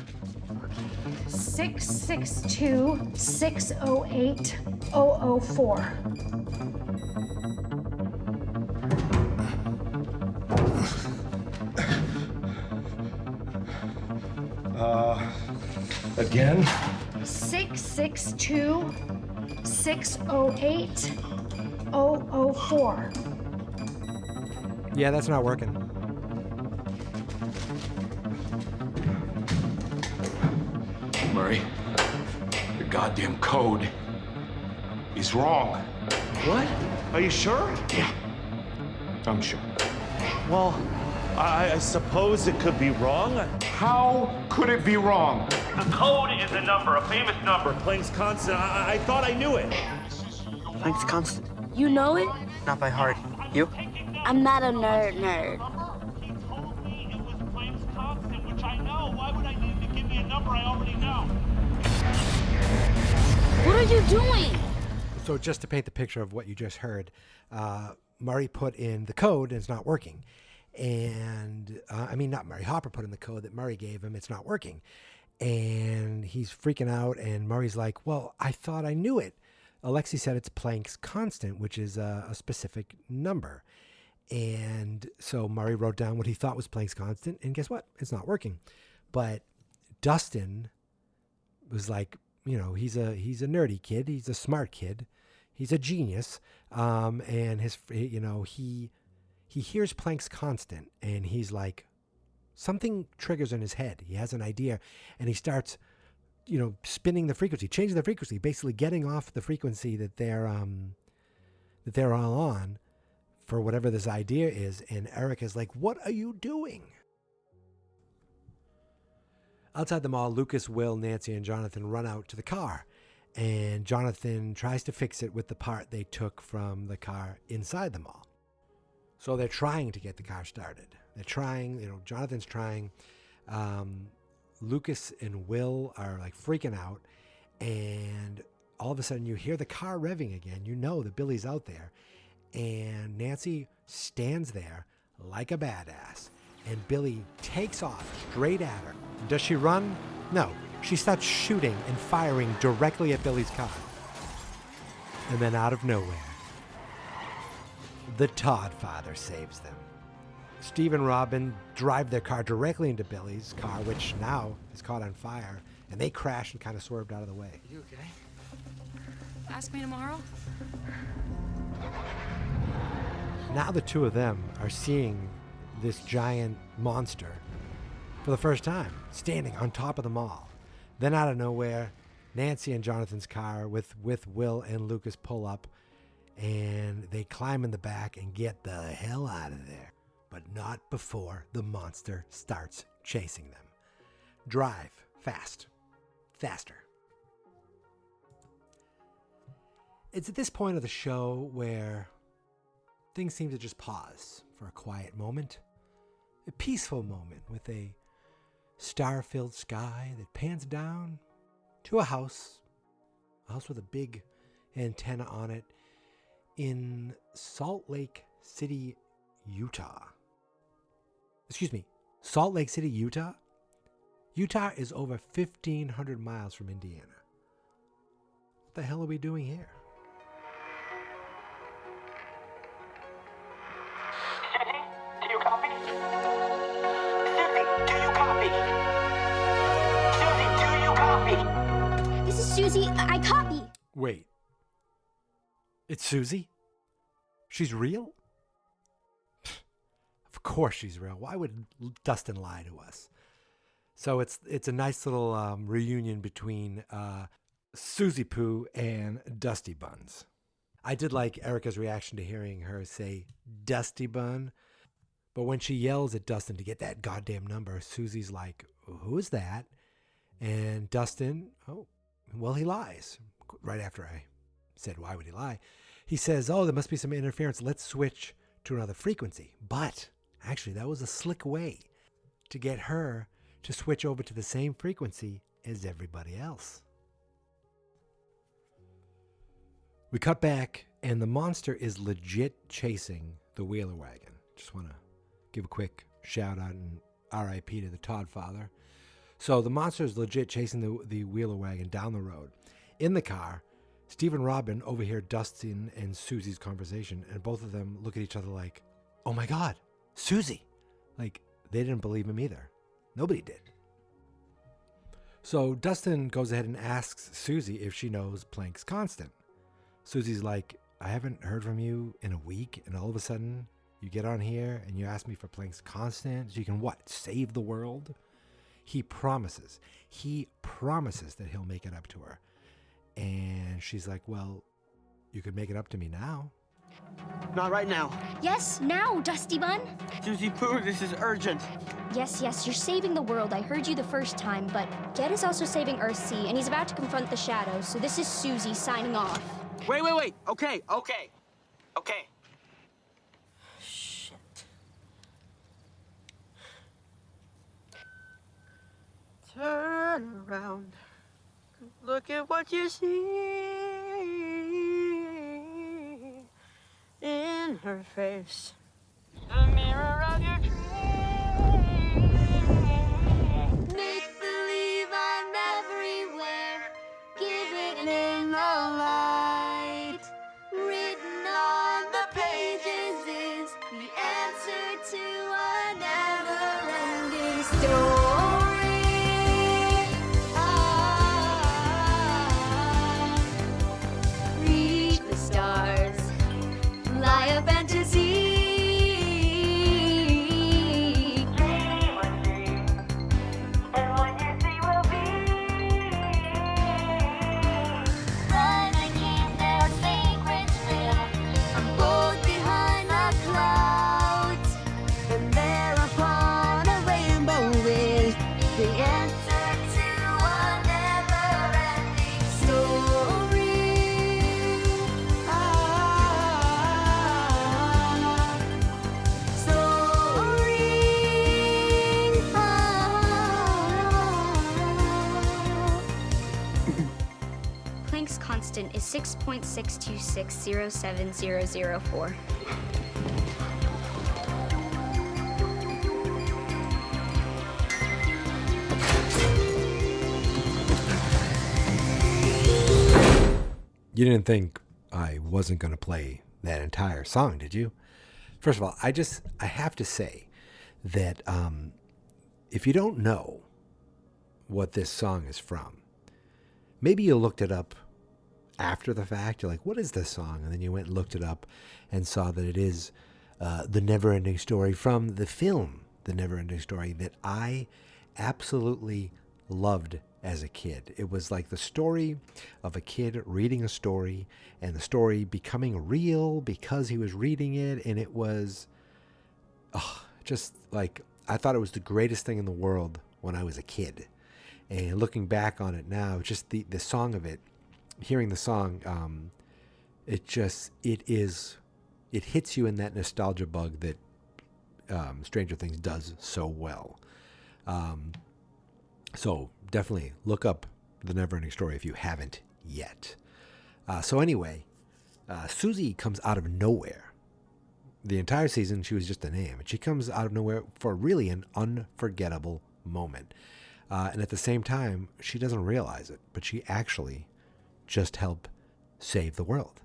662-608-004. Again? 662-608-004. Yeah, that's not working. Murray, the goddamn code is wrong. What? Are you sure? Yeah, I'm sure. Well, I suppose it could be wrong. How could it be wrong? The code is a number, a famous number. Planck's constant. I thought I knew it. Planck's constant. You know it? Not by heart. You? I'm not a nerd. He told me it was Planck's constant, which I know. Why would I need to give me a number I already know? What are you doing? So just to paint the picture of what you just heard, Murray put in the code and it's not working. And not Murray. Hopper put in the code that Murray gave him. It's not working. And he's freaking out. And Murray's like, well, I thought I knew it. Alexi said it's Planck's constant, which is a specific number. And so Murray wrote down what he thought was Planck's constant. And guess what? It's not working. But Dustin was like, he's a nerdy kid. He's a smart kid. He's a genius. And he hears Planck's constant, and he's like, something triggers in his head. He has an idea, and he starts, spinning the frequency, changing the frequency, basically getting off the frequency that they're all on for whatever this idea is. And Eric is like, what are you doing? Outside the mall, Lucas, Will, Nancy, and Jonathan run out to the car, and Jonathan tries to fix it with the part they took from the car inside the mall. So they're trying to get the car started. They're trying, Jonathan's trying. Lucas and Will are like freaking out. And all of a sudden you hear the car revving again. You know that Billy's out there. And Nancy stands there like a badass. And Billy takes off straight at her. Does she run? No. She starts shooting and firing directly at Billy's car. And then out of nowhere, the Todd father saves them. Steve and Robin drive their car directly into Billy's car, which now is caught on fire, and they crash and kind of swerved out of the way. You okay? Ask me tomorrow. Now the two of them are seeing this giant monster for the first time, standing on top of the mall. Then out of nowhere, Nancy and Jonathan's car with Will and Lucas pull up, and they climb in the back and get the hell out of there. But not before the monster starts chasing them. Drive fast. Faster. It's at this point of the show where things seem to just pause for a quiet moment. A peaceful moment with a star-filled sky that pans down to a house with a big antenna on it in Salt Lake City, Utah. Excuse me, Salt Lake City, Utah? Utah is over 1,500 miles from Indiana. What the hell are we doing here? Susie, do you copy? Susie, do you copy? Susie, do you copy? This is Susie. I copy. Wait. It's Susie? She's real? Of course she's real. Why would Dustin lie to us? So it's a nice little reunion between Susie Poo and Dusty Buns. I did like Erica's reaction to hearing her say Dusty Bun. But when she yells at Dustin to get that goddamn number, Susie's like, who is that? And Dustin, oh, well, he lies. Right after I said, why would he lie? He says, oh, there must be some interference. Let's switch to another frequency. But actually, that was a slick way to get her to switch over to the same frequency as everybody else. We cut back, and the monster is legit chasing the Wheeler wagon. Just want to give a quick shout out and RIP to the Todd father. So the monster is legit chasing the Wheeler wagon down the road. In the car, Steve and Robin overhear Dustin and Susie's conversation, and both of them look at each other like, oh my God, Susie. Like, they didn't believe him either. Nobody did. So Dustin goes ahead and asks Susie if she knows Planck's constant. Susie's like, I haven't heard from you in a week, and all of a sudden you get on here and you ask me for Planck's constant so you can what? Save the world? He promises that he'll make it up to her. And she's like, well, you could make it up to me now. Not right now. Yes, now, Dusty Bun. Susie Poo, this is urgent. Yes, you're saving the world. I heard you the first time, but Ged is also saving Earthsea, and he's about to confront the shadows, so this is Susie signing off. Wait. Okay. Shit. Turn around. Look at what you see in her face. The mirror of your dreams. Make believe I'm everywhere. Give it In the light. written on the pages is the answer to a never-ending story. Reach the stars, fly a fantasy. But I can't let secrets live. I'm bold behind the clouds, And there upon a rainbow is the answer to a never-ending story. Planck's constant is 6.62607004. You didn't think I wasn't going to play that entire song, did you? First of all, I have to say that if you don't know what this song is from, maybe you looked it up after the fact. You're like, what is this song? And then you went and looked it up and saw that it is The Never-Ending Story from the film The Never-Ending Story that I absolutely loved as a kid. It was like the story of a kid reading a story and the story becoming real because he was reading it. And it was just like, I thought it was the greatest thing in the world when I was a kid. And looking back on it now, just the song of it, hearing the song, it hits you in that nostalgia bug that Stranger Things does so well. So definitely look up The Neverending Story if you haven't yet. So anyway, Susie comes out of nowhere. The entire season, she was just a name. And she comes out of nowhere for really an unforgettable moment. And at the same time, she doesn't realize it, but she actually just helped save the world.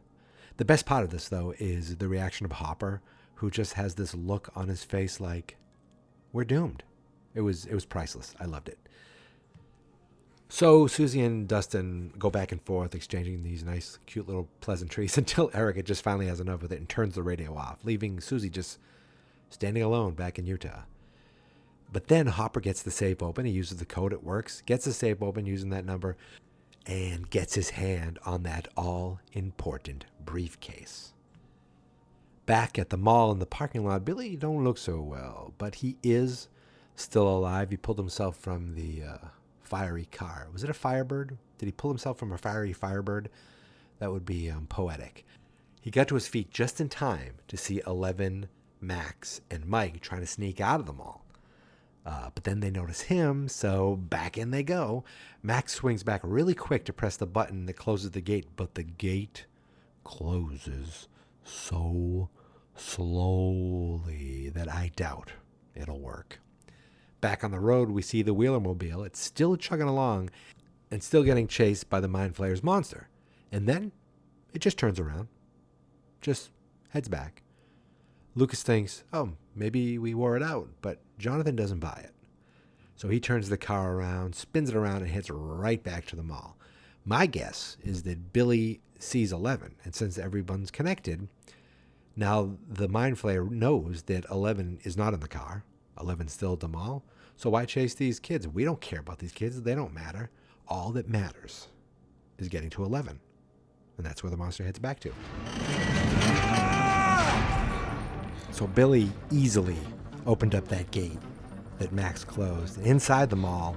The best part of this, though, is the reaction of Hopper, who just has this look on his face like, we're doomed. It was priceless. I loved it. So Susie and Dustin go back and forth, exchanging these nice, cute little pleasantries until Erica just finally has enough with it and turns the radio off, leaving Susie just standing alone back in Utah. But then Hopper gets the safe open. He uses the code. It works. Gets the safe open using that number and gets his hand on that all-important briefcase. Back at the mall in the parking lot, Billy don't look so well, but he is still alive. He pulled himself from the fiery car. Was it a Firebird? Did he pull himself from a fiery Firebird? That would be poetic. He got to his feet just in time to see 11, Max, and Mike trying to sneak out of the mall. But then they notice him, so back in they go. Max swings back really quick to press the button that closes the gate, but the gate closes so slowly that I doubt it'll work. Back on the road, we see the Wheelermobile. It's still chugging along and still getting chased by the Mind Flayer's monster. And then it just turns around, just heads back. Lucas thinks, oh, maybe we wore it out, but Jonathan doesn't buy it. So he turns the car around, spins it around, and heads right back to the mall. My guess is that Billy sees 11, and since everyone's connected, now the Mind Flayer knows that 11 is not in the car. 11's still at the mall. So why chase these kids? We don't care about these kids. They don't matter. All that matters is getting to 11. And that's where the monster heads back to. So Billy easily opened up that gate that Max closed. Inside the mall,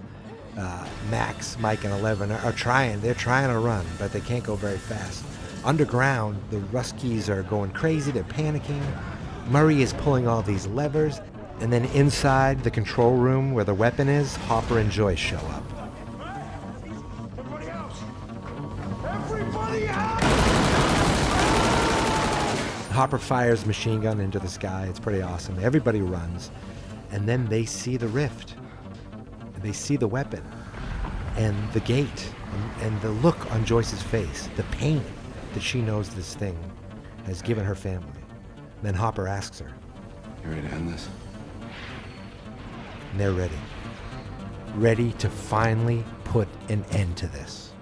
Max, Mike, and 11 are trying. They're trying to run, but they can't go very fast. Underground, the Ruskies are going crazy. They're panicking. Murray is pulling all these levers. And then inside the control room where the weapon is, Hopper and Joyce show up. Hopper fires machine gun into the sky. It's pretty awesome. Everybody runs. And then they see the rift. And they see the weapon. And the gate. And the look on Joyce's face. The pain that she knows this thing has given her family. And then Hopper asks her, You ready to end this? And they're ready. Ready to finally put an end to this.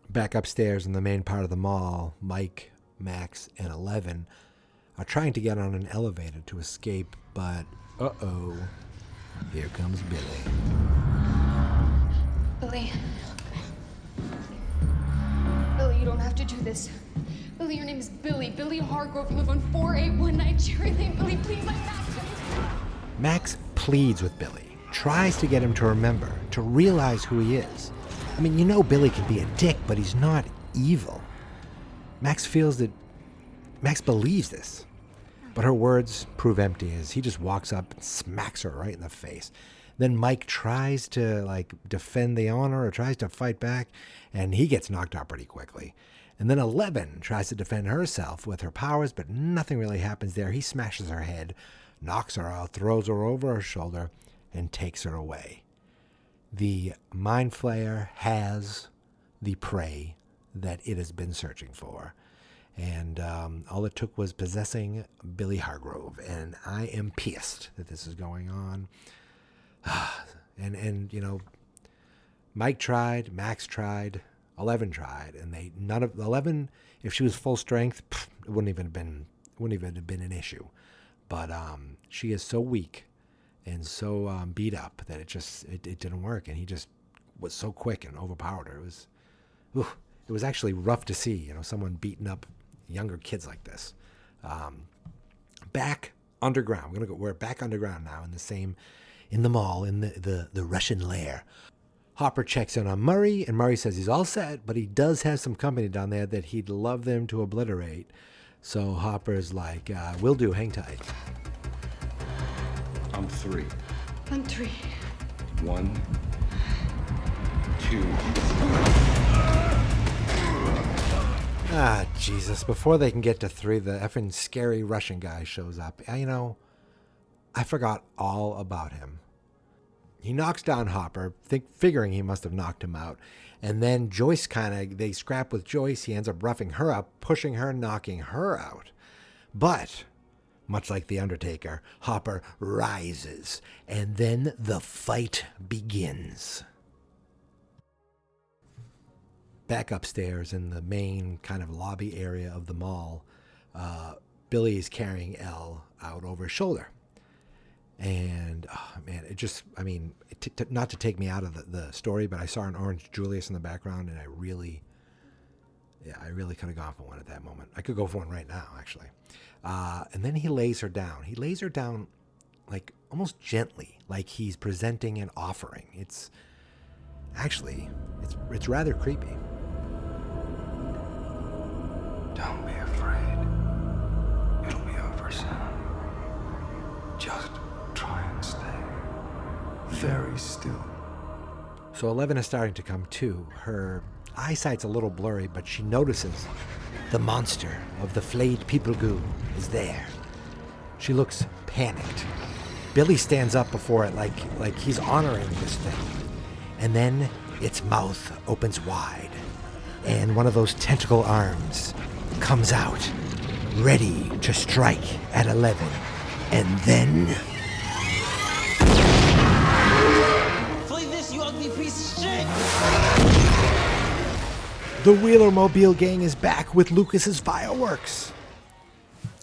Back upstairs in the main part of the mall, Mike, Max, and 11 are trying to get on an elevator to escape, but uh-oh, here comes Billy. Billy. Billy, you don't have to do this. Billy, your name is Billy. Billy Hargrove. You live on 4819 Cherry Lane. Billy, please, I'm Max. Max pleads with Billy, tries to get him to remember, to realize who he is. I mean, you know Billy can be a dick, but he's not evil. Max believes this. But her words prove empty as he just walks up and smacks her right in the face. Then Mike tries to, defend the honor or tries to fight back, and he gets knocked out pretty quickly. And then 11 tries to defend herself with her powers, but nothing really happens there. He smashes her head, knocks her out, throws her over her shoulder, and takes her away. The Mind Flayer has the prey that it has been searching for. And all it took was possessing Billy Hargrove. And I am pissed that this is going on. and you know, Mike tried, Max tried, 11 tried, and none of 11. If she was full strength, it wouldn't even have been an issue. But she is so weak and so beat up that it didn't work. And he just was so quick and overpowered her. It was actually rough to see, you know, someone beating up younger kids like this. Back underground. We're back underground now in the mall, in the Russian lair. Hopper checks in on Murray, and Murray says he's all set, but he does have some company down there that he'd love them to obliterate. So Hopper's like, will do, hang tight. I'm 3. I'm 3. 1, 2. Ah, Jesus. Before they can get to 3, the effing scary Russian guy shows up. You know, I forgot all about him. He knocks down Hopper, figuring he must have knocked him out. And then Joyce they scrap with Joyce. He ends up roughing her up, pushing her, knocking her out. But, much like The Undertaker, Hopper rises. And then the fight begins. Back upstairs in the main kind of lobby area of the mall, Billy is carrying Elle out over his shoulder. And, oh, man, not to take me out of the story, but I saw an Orange Julius in the background, and I really could have gone for one at that moment. I could go for one right now, actually. And then he lays her down. He lays her down, like, almost gently, like he's presenting an offering. It's rather creepy. Don't be afraid. It'll be over soon. Just try and stay very still. So 11 is starting to come to. Her eyesight's a little blurry, but she notices the monster of the flayed people goo is there. She looks panicked. Billy stands up before it like he's honoring this thing. And then its mouth opens wide, and one of those tentacle arms comes out, ready to strike at 11. And then... Flee this, you ugly piece of shit! The Wheeler-Mobile gang is back with Lucas's fireworks.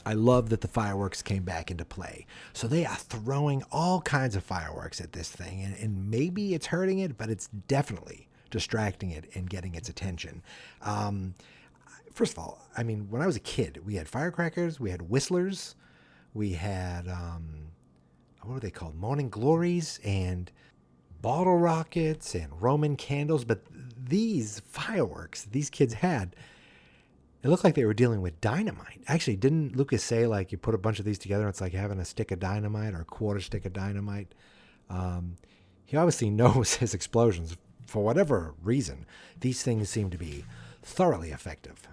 I love that the fireworks came back into play. So they are throwing all kinds of fireworks at this thing, and maybe it's hurting it, but it's definitely distracting it and getting its attention. First of all, I mean, when I was a kid, we had firecrackers, we had whistlers, we had, what were they called? Morning Glories and bottle rockets and Roman candles. But these fireworks these kids had, it looked like they were dealing with dynamite. Actually, didn't Lucas say, like, you put a bunch of these together, it's like having a stick of dynamite or a quarter stick of dynamite? He obviously knows his explosions. For whatever reason, these things seem to be thoroughly effective.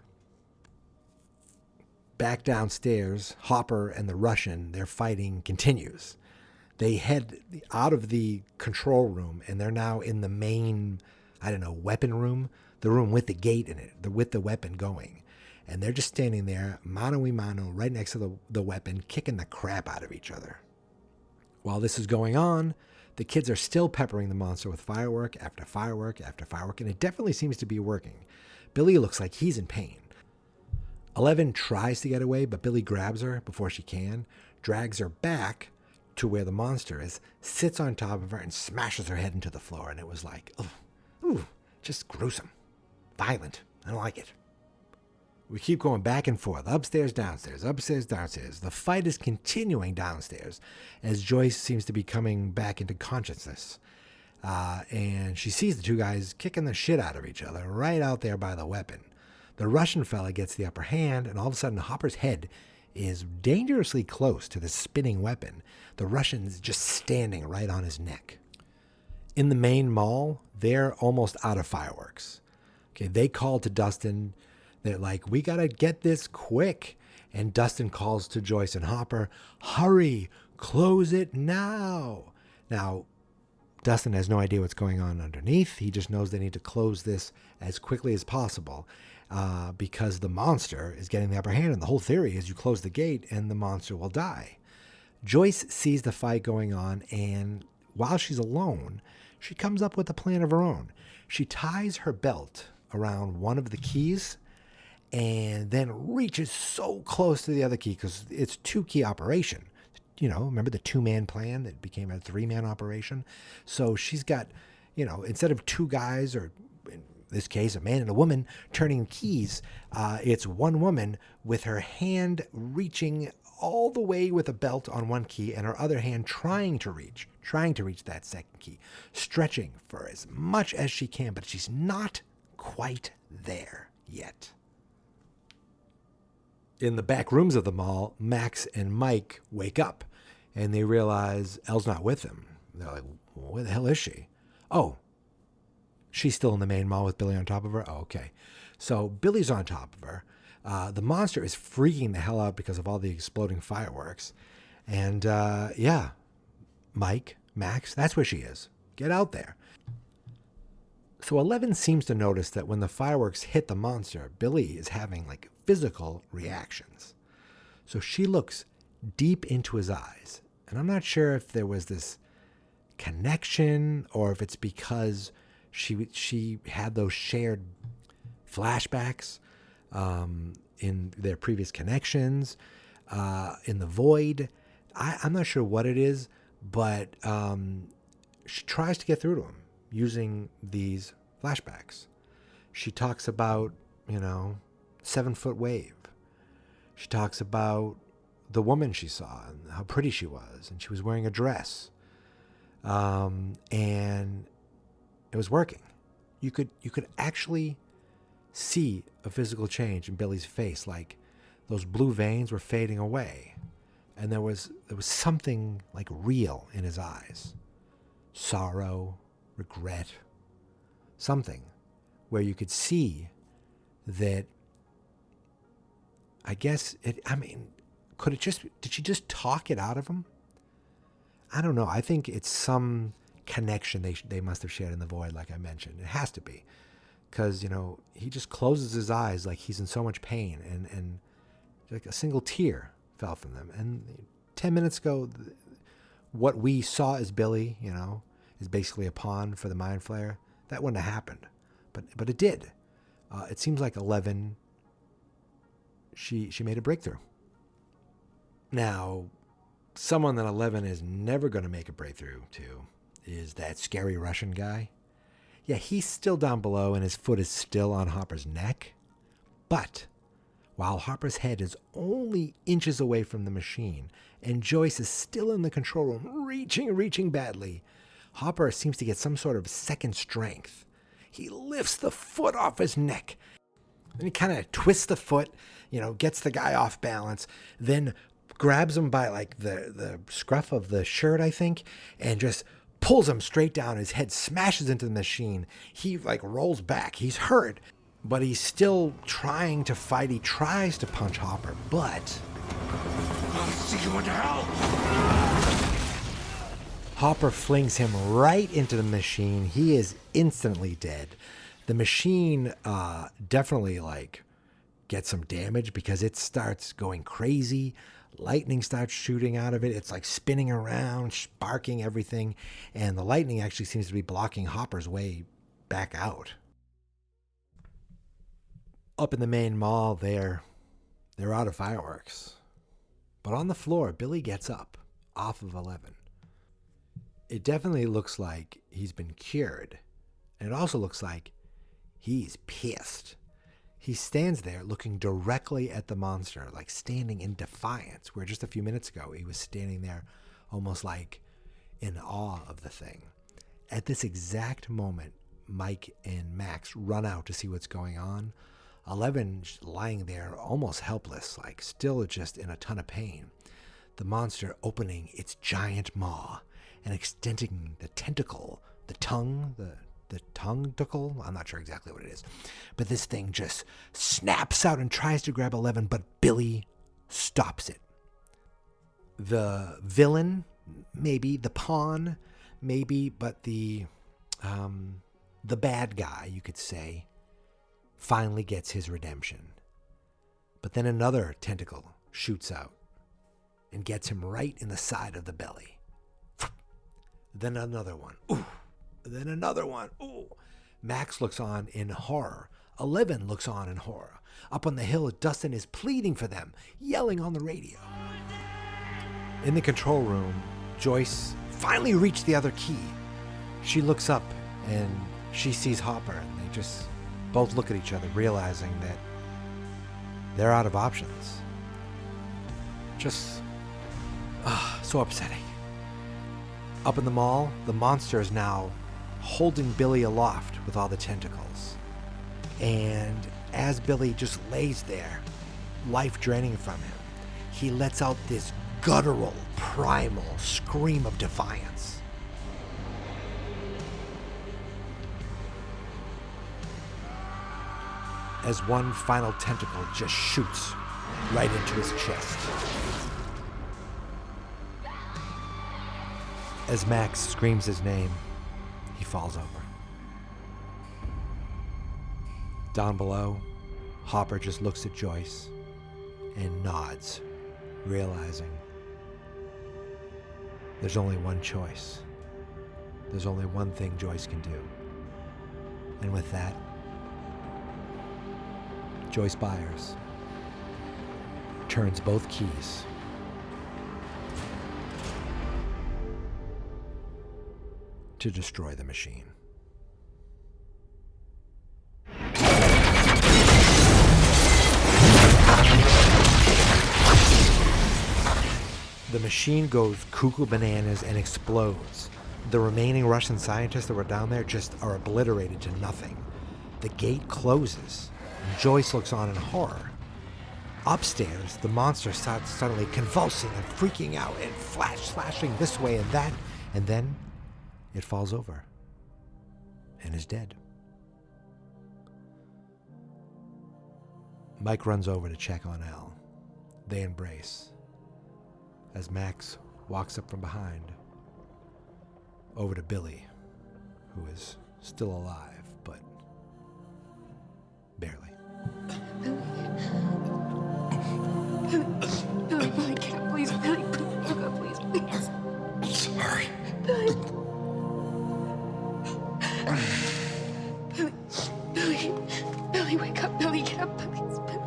Back downstairs, Hopper and the Russian, their fighting continues. They head out of the control room, and they're now in the main, weapon room, the room with the gate in it, with the weapon going. And they're just standing there, mano-a-mano, right next to the weapon, kicking the crap out of each other. While this is going on, the kids are still peppering the monster with firework after firework after firework, and it definitely seems to be working. Billy looks like he's in pain. 11 tries to get away, but Billy grabs her before she can, drags her back to where the monster is, sits on top of her, and smashes her head into the floor. And it was like, just gruesome, violent. I don't like it. We keep going back and forth, upstairs, downstairs, upstairs, downstairs. The fight is continuing downstairs as Joyce seems to be coming back into consciousness. And she sees the two guys kicking the shit out of each other right out there by the weapon. The Russian fella gets the upper hand, and all of a sudden Hopper's head is dangerously close to the spinning weapon. The Russian's just standing right on his neck. In the main mall, they're almost out of fireworks. Okay, they call to Dustin. They're like, we gotta get this quick. And Dustin calls to Joyce and Hopper, hurry, close it now. Now, Dustin has no idea what's going on underneath. He just knows they need to close this as quickly as possible because the monster is getting the upper hand. And the whole theory is you close the gate and the monster will die. Joyce sees the fight going on, and while she's alone, she comes up with a plan of her own. She ties her belt around one of the keys and then reaches so close to the other key because it's 2-key operation. You know, remember the 2-man plan that became a 3-man operation? So she's got, instead of 2 guys, or in this case, a man and a woman turning keys, it's one woman with her hand reaching all the way with a belt on one key and her other hand trying to reach that second key, stretching for as much as she can, but she's not quite there yet. In the back rooms of the mall, Max and Mike wake up and they realize Elle's not with them. They're like, well, where the hell is she? Oh, she's still in the main mall with Billy on top of her? Oh, okay. So Billy's on top of her. The monster is freaking the hell out because of all the exploding fireworks. And Mike, Max, that's where she is. Get out there. So 11 seems to notice that when the fireworks hit the monster, Billy is having like physical reactions. So she looks deep into his eyes. And I'm not sure if there was this connection or if it's because she had those shared flashbacks in their previous connections, in the void. I'm not sure what it is, but she tries to get through to him using these flashbacks. She talks about, 7-foot wave. She talks about the woman she saw and how pretty she was, and she was wearing a dress. And it was working. You could actually see a physical change in Billy's face, like those blue veins were fading away, and there was something like real in his eyes. Sorrow, regret, something where you could see that, did she just talk it out of him? I don't know. I think it's some connection they must have shared in the void, like I mentioned. It has to be. Because, he just closes his eyes like he's in so much pain, and like a single tear fell from them. And 10 minutes ago, what we saw as Billy, is basically a pawn for the Mind Flayer. That wouldn't have happened. But it did. It seems like 11, she made a breakthrough. Now, someone that 11 is never going to make a breakthrough to is that scary Russian guy. Yeah, he's still down below and his foot is still on Hopper's neck. But while Hopper's head is only inches away from the machine and Joyce is still in the control room, reaching badly, Hopper seems to get some sort of second strength. He lifts the foot off his neck. And he kind of twists the foot, gets the guy off balance, then grabs him by like the scruff of the shirt, I think, and just pulls him straight down. His head smashes into the machine. He like rolls back. He's hurt, but he's still trying to fight. He tries to punch Hopper, but What the hell? Hopper flings him right into the machine. He is instantly dead. The machine definitely gets some damage because it starts going crazy. Lightning starts shooting out of it. It's like spinning around, sparking everything. And the lightning actually seems to be blocking Hopper's way back out. Up in the main mall, they're out of fireworks. But on the floor, Billy gets up off of 11. It definitely looks like he's been cured. And it also looks like he's pissed. He stands there looking directly at the monster, like standing in defiance, where just a few minutes ago he was standing there almost like in awe of the thing. At this exact moment, Mike and Max run out to see what's going on. 11 lying there almost helpless, like still just in a ton of pain. The monster opening its giant maw and extending the tentacle, the tongue, the tongue-tickle? I'm not sure exactly what it is. But this thing just snaps out and tries to grab 11, but Billy stops it. The villain, maybe, the pawn, maybe, but the bad guy, you could say, finally gets his redemption. But then another tentacle shoots out and gets him right in the side of the belly. Then another one. Ooh. Then another one. Ooh. Max looks on in horror. 11 looks on in horror. Up on the hill, Dustin is pleading for them, yelling on the radio. In the control room, Joyce finally reached the other key. She looks up and she sees Hopper, and they just both look at each other, realizing that they're out of options. Just so upsetting. Up in the mall, the monster is now holding Billy aloft with all the tentacles. And as Billy just lays there, life draining from him, he lets out this guttural, primal scream of defiance. As one final tentacle just shoots right into his chest. As Max screams his name, he falls over. Down below, Hopper just looks at Joyce and nods, realizing there's only one choice. There's only one thing Joyce can do. And with that, Joyce Byers turns both keys to destroy the machine. The machine goes cuckoo bananas and explodes. The remaining Russian scientists that were down there just are obliterated to nothing. The gate closes, and Joyce looks on in horror. Upstairs, the monster starts suddenly convulsing and freaking out and flashing this way and that, and then it falls over and is dead. Mike runs over to check on Elle. They embrace as Max walks up from behind over to Billy, who is still alive, but barely. Billy, get up, please. Billy, look up, please, please. I'm sorry. Billy. Billy, wake up. Billy, get up, please. Billy.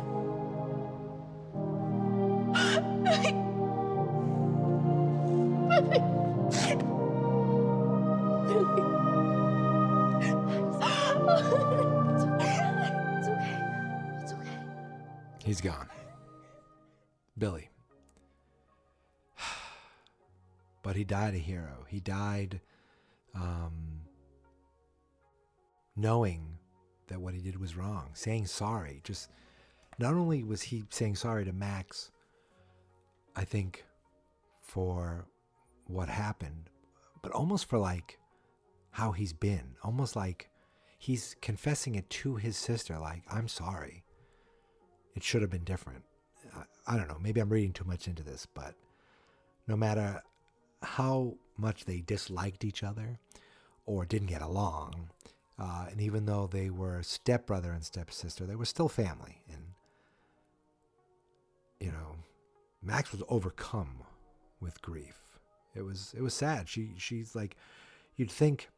It's okay. He's gone. Billy. But he died a hero. He died knowing that what he did was wrong, saying sorry. Just not only was he saying sorry to Max, I think, for what happened, but almost for like how he's been. Almost like he's confessing it to his sister, like, I'm sorry. It should have been different. I don't know, maybe I'm reading too much into this, but no matter how much they disliked each other or didn't get along, and even though they were stepbrother and stepsister, they were still family. And, you know, Max was overcome with grief. It was sad. She's like, you'd think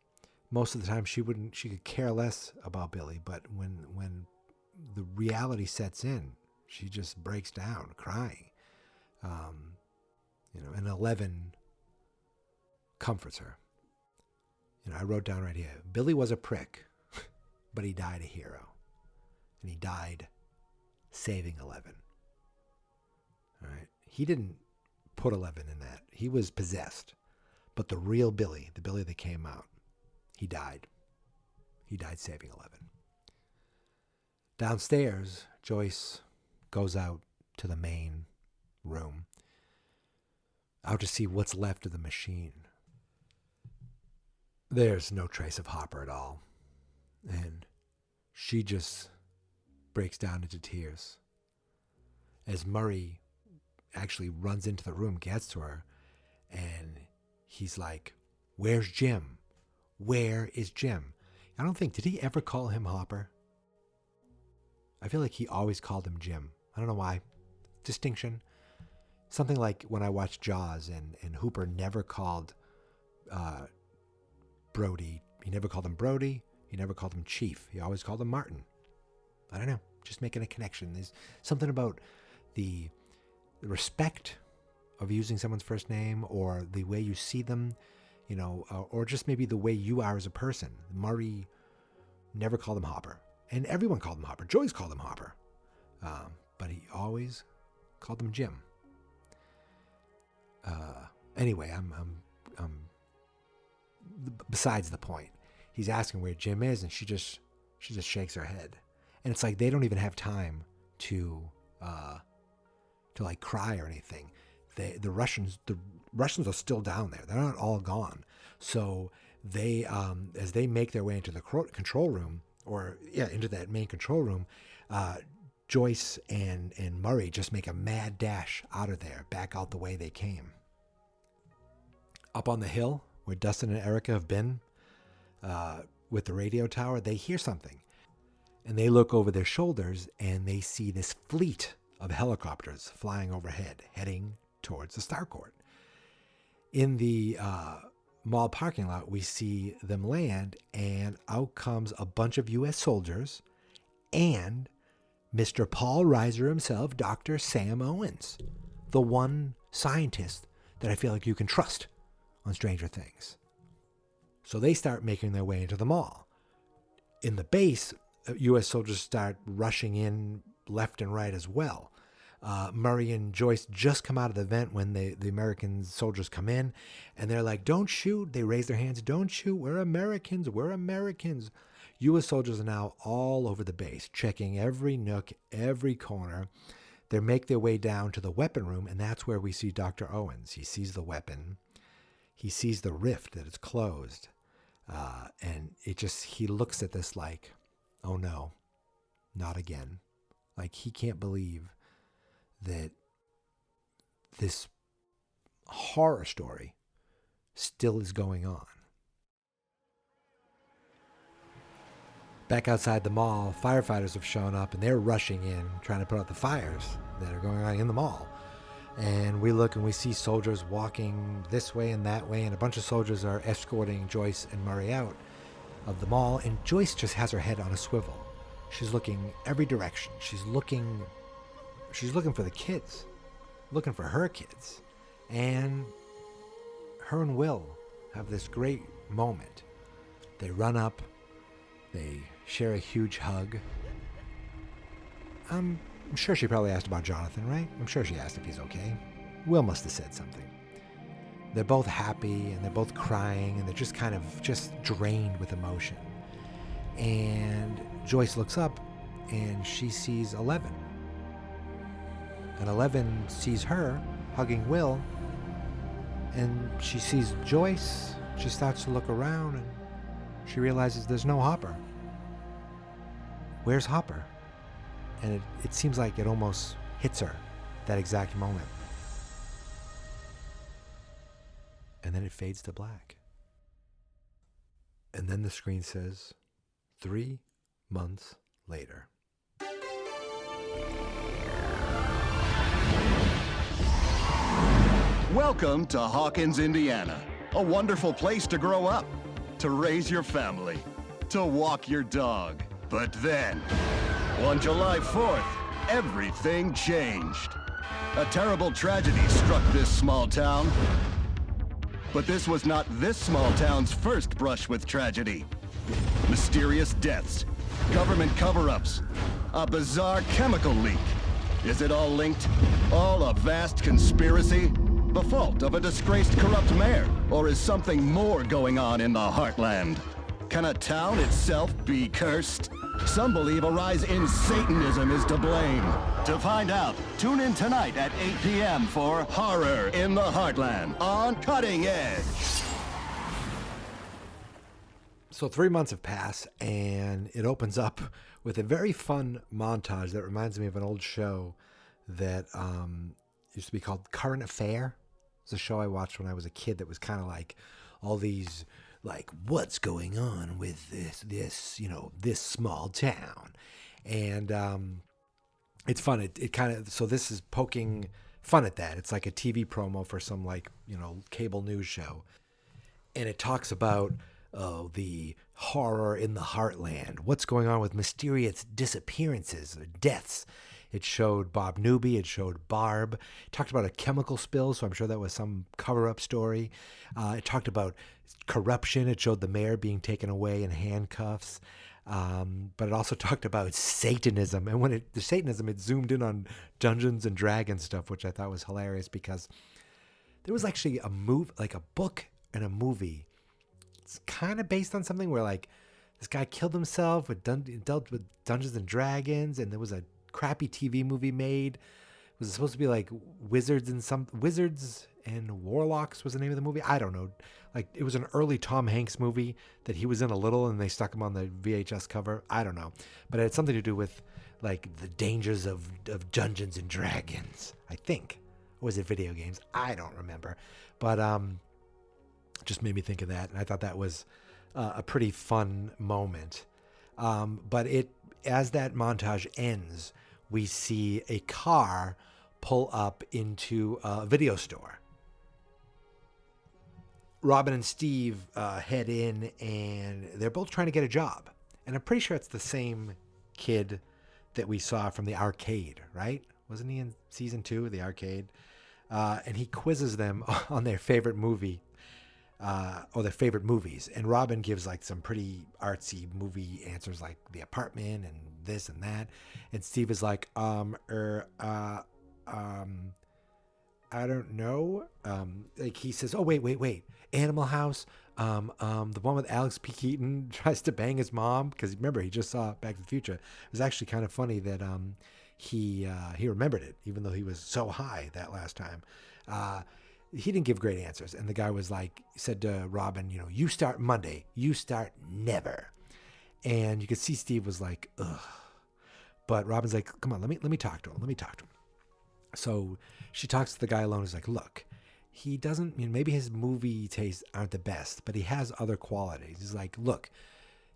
most of the time she could care less about Billy, but when the reality sets in, she just breaks down crying. And 11 comforts her. I wrote down right here, Billy was a prick, but he died a hero. And he died saving 11. All right. He didn't put 11 in that. He was possessed. But the real Billy, the Billy that came out, he died. He died saving 11. Downstairs, Joyce goes out to the main room, out to see what's left of the machine. There's no trace of Hopper at all. And she just breaks down into tears as Murray actually runs into the room, gets to her, and he's like, Where's Jim? Where is Jim? I don't think, did he ever call him Hopper? I feel like he always called him Jim. I don't know why. Distinction. Something like when I watched Jaws and Hooper never called Brody. He never called him Brody. He never called him Chief. He always called him Martin. I don't know. Just making a connection. There's something about the respect of using someone's first name, or the way you see them, you know, or just maybe the way you are as a person. Murray never called him Hopper. And everyone called him Hopper. Joyce called him Hopper. But he always called him Jim. Anyway, I'm besides the point. He's asking where Jim is, and she just shakes her head. And it's like they don't even have time to like cry or anything. The Russians are still down there. They're not all gone. So they, as they make their way into the control room, into that main control room, Joyce and Murray just make a mad dash out of there, back out the way they came. Up on the hill where Dustin and Erica have been, with the radio tower, they hear something. And they look over their shoulders and they see this fleet of helicopters flying overhead, heading towards the Starcourt. In the mall parking lot, we see them land, and out comes a bunch of U.S. soldiers and Mr. Paul Reiser himself, Dr. Sam Owens, the one scientist that I feel like you can trust on Stranger Things. So they start making their way into the mall. In the base, U.S. soldiers start rushing in left and right as well. Murray and Joyce just come out of the vent when the American soldiers come in, and they're like, don't shoot. They raise their hands, don't shoot. We're Americans. We're Americans. U.S. soldiers are now all over the base, checking every nook, every corner. They make their way down to the weapon room, and that's where we see Dr. Owens. He sees the weapon. He sees the rift that it's closed. And he looks at this like, oh no, not again. Like he can't believe that this horror story still is going on. Back outside the mall, firefighters have shown up and they're rushing in, trying to put out the fires that are going on in the mall. And we look and we see soldiers walking this way and that way, and a bunch of soldiers are escorting Joyce and Murray out of the mall, and Joyce just has her head on a swivel. She's looking every direction. She's looking for the kids, looking for her kids. And her and Will have this great moment. They run up, they share a huge hug. I'm sure she probably asked about Jonathan, right? I'm sure she asked if he's okay. Will must have said something. They're both happy and they're both crying and they're just kind of drained with emotion. And Joyce looks up and she sees 11. And 11 sees her hugging Will, and she sees Joyce. She starts to look around and she realizes there's no Hopper. Where's Hopper? And it seems like it almost hits her that exact moment. And then it fades to black. And then the screen says, 3 months later. Welcome to Hawkins, Indiana. A wonderful place to grow up, to raise your family, to walk your dog. But then, on July 4th, everything changed. A terrible tragedy struck this small town. But this was not this small town's first brush with tragedy. Mysterious deaths, government cover-ups, a bizarre chemical leak. Is it all linked? All a vast conspiracy? The fault of a disgraced corrupt mayor? Or is something more going on in the heartland? Can a town itself be cursed? Some believe a rise in Satanism is to blame. To find out, tune in tonight at 8 p.m. for Horror in the Heartland on Cutting Edge. So 3 months have passed, and it opens up with a very fun montage that reminds me of an old show that used to be called Current Affair. It's a show I watched when I was a kid that was kind of like all these, like, what's going on with this small town. And it's fun. It kind of, so this is poking fun at that. It's like a TV promo for some, like, cable news show. And it talks about the horror in the heartland. What's going on with mysterious disappearances or deaths? It showed Bob Newby. It showed Barb. It talked about a chemical spill, so I'm sure that was some cover-up story. It talked about corruption. It showed the mayor being taken away in handcuffs. But it also talked about Satanism. And when the Satanism, it zoomed in on Dungeons and Dragons stuff, which I thought was hilarious because there was actually a book and a movie. It's kind of based on something where, like, this guy killed himself, dealt with Dungeons and Dragons, and there was a crappy TV movie made. It was supposed to be like Wizards and Warlocks was the name of the movie. I don't know. Like, it was an early Tom Hanks movie that he was in a little, and they stuck him on the VHS cover. I don't know. But it had something to do with, like, the dangers of Dungeons and Dragons, I think. Or was it video games? I don't remember. But just made me think of that, and I thought that was a pretty fun moment. But as that montage ends, we see a car pull up into a video store. Robin and Steve head in, and they're both trying to get a job. And I'm pretty sure it's the same kid that we saw from the arcade, right? Wasn't he in season 2 of the arcade? And he quizzes them on their favorite movie. Or their favorite movies. And Robin gives, like, some pretty artsy movie answers, like The Apartment and this and that. And Steve is like, I don't know. Like, he says, oh, wait. Animal House. The one with Alex P. Keaton tries to bang his mom. Because remember, he just saw Back to the Future. It was actually kind of funny that he remembered it, even though he was so high that last time. He didn't give great answers. And the guy was like, said to Robin, you start Monday, you start never. And you could see Steve was like, ugh. But Robin's like, come on, let me talk to him. So she talks to the guy alone. He's like, look, he doesn't, maybe his movie tastes aren't the best, but he has other qualities. He's like, look,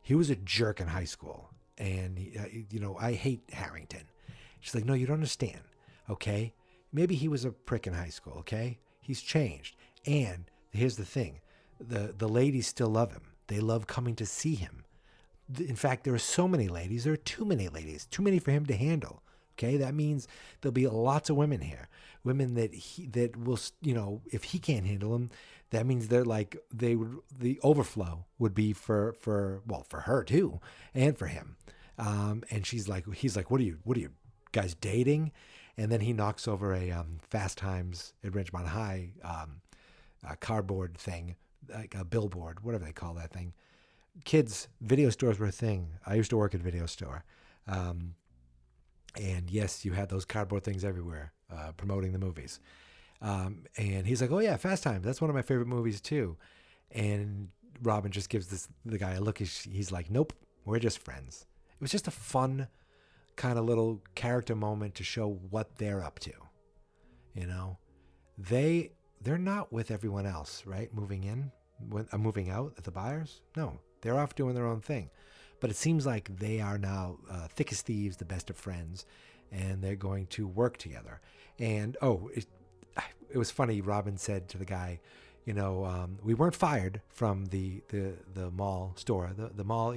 he was a jerk in high school. And, I hate Harrington. She's like, no, you don't understand. Okay. Maybe he was a prick in high school. Okay. He's changed. And here's the thing. The ladies still love him. They love coming to see him. In fact, there are so many ladies. There are too many ladies. Too many for him to handle. Okay? That means there'll be lots of women here. Women that will, if he can't handle them, that means they're like, the overflow would be for her too, and for him. And he's like, what are you guys dating? And then he knocks over a Fast Times at Ridgemont High cardboard thing, like a billboard, whatever they call that thing. Kids, video stores were a thing. I used to work at a video store. And yes, you had those cardboard things everywhere promoting the movies. And he's like, oh yeah, Fast Times. That's one of my favorite movies too. And Robin just gives the guy a look. He's like, nope, we're just friends. It was just a fun kind of little character moment to show what they're up to. They're not with everyone else, right? Moving out at the buyers. No, they're off doing their own thing. But it seems like they are now thick as thieves, the best of friends, and they're going to work together. And it was funny. Robin said to the guy, we weren't fired from the mall store. The mall,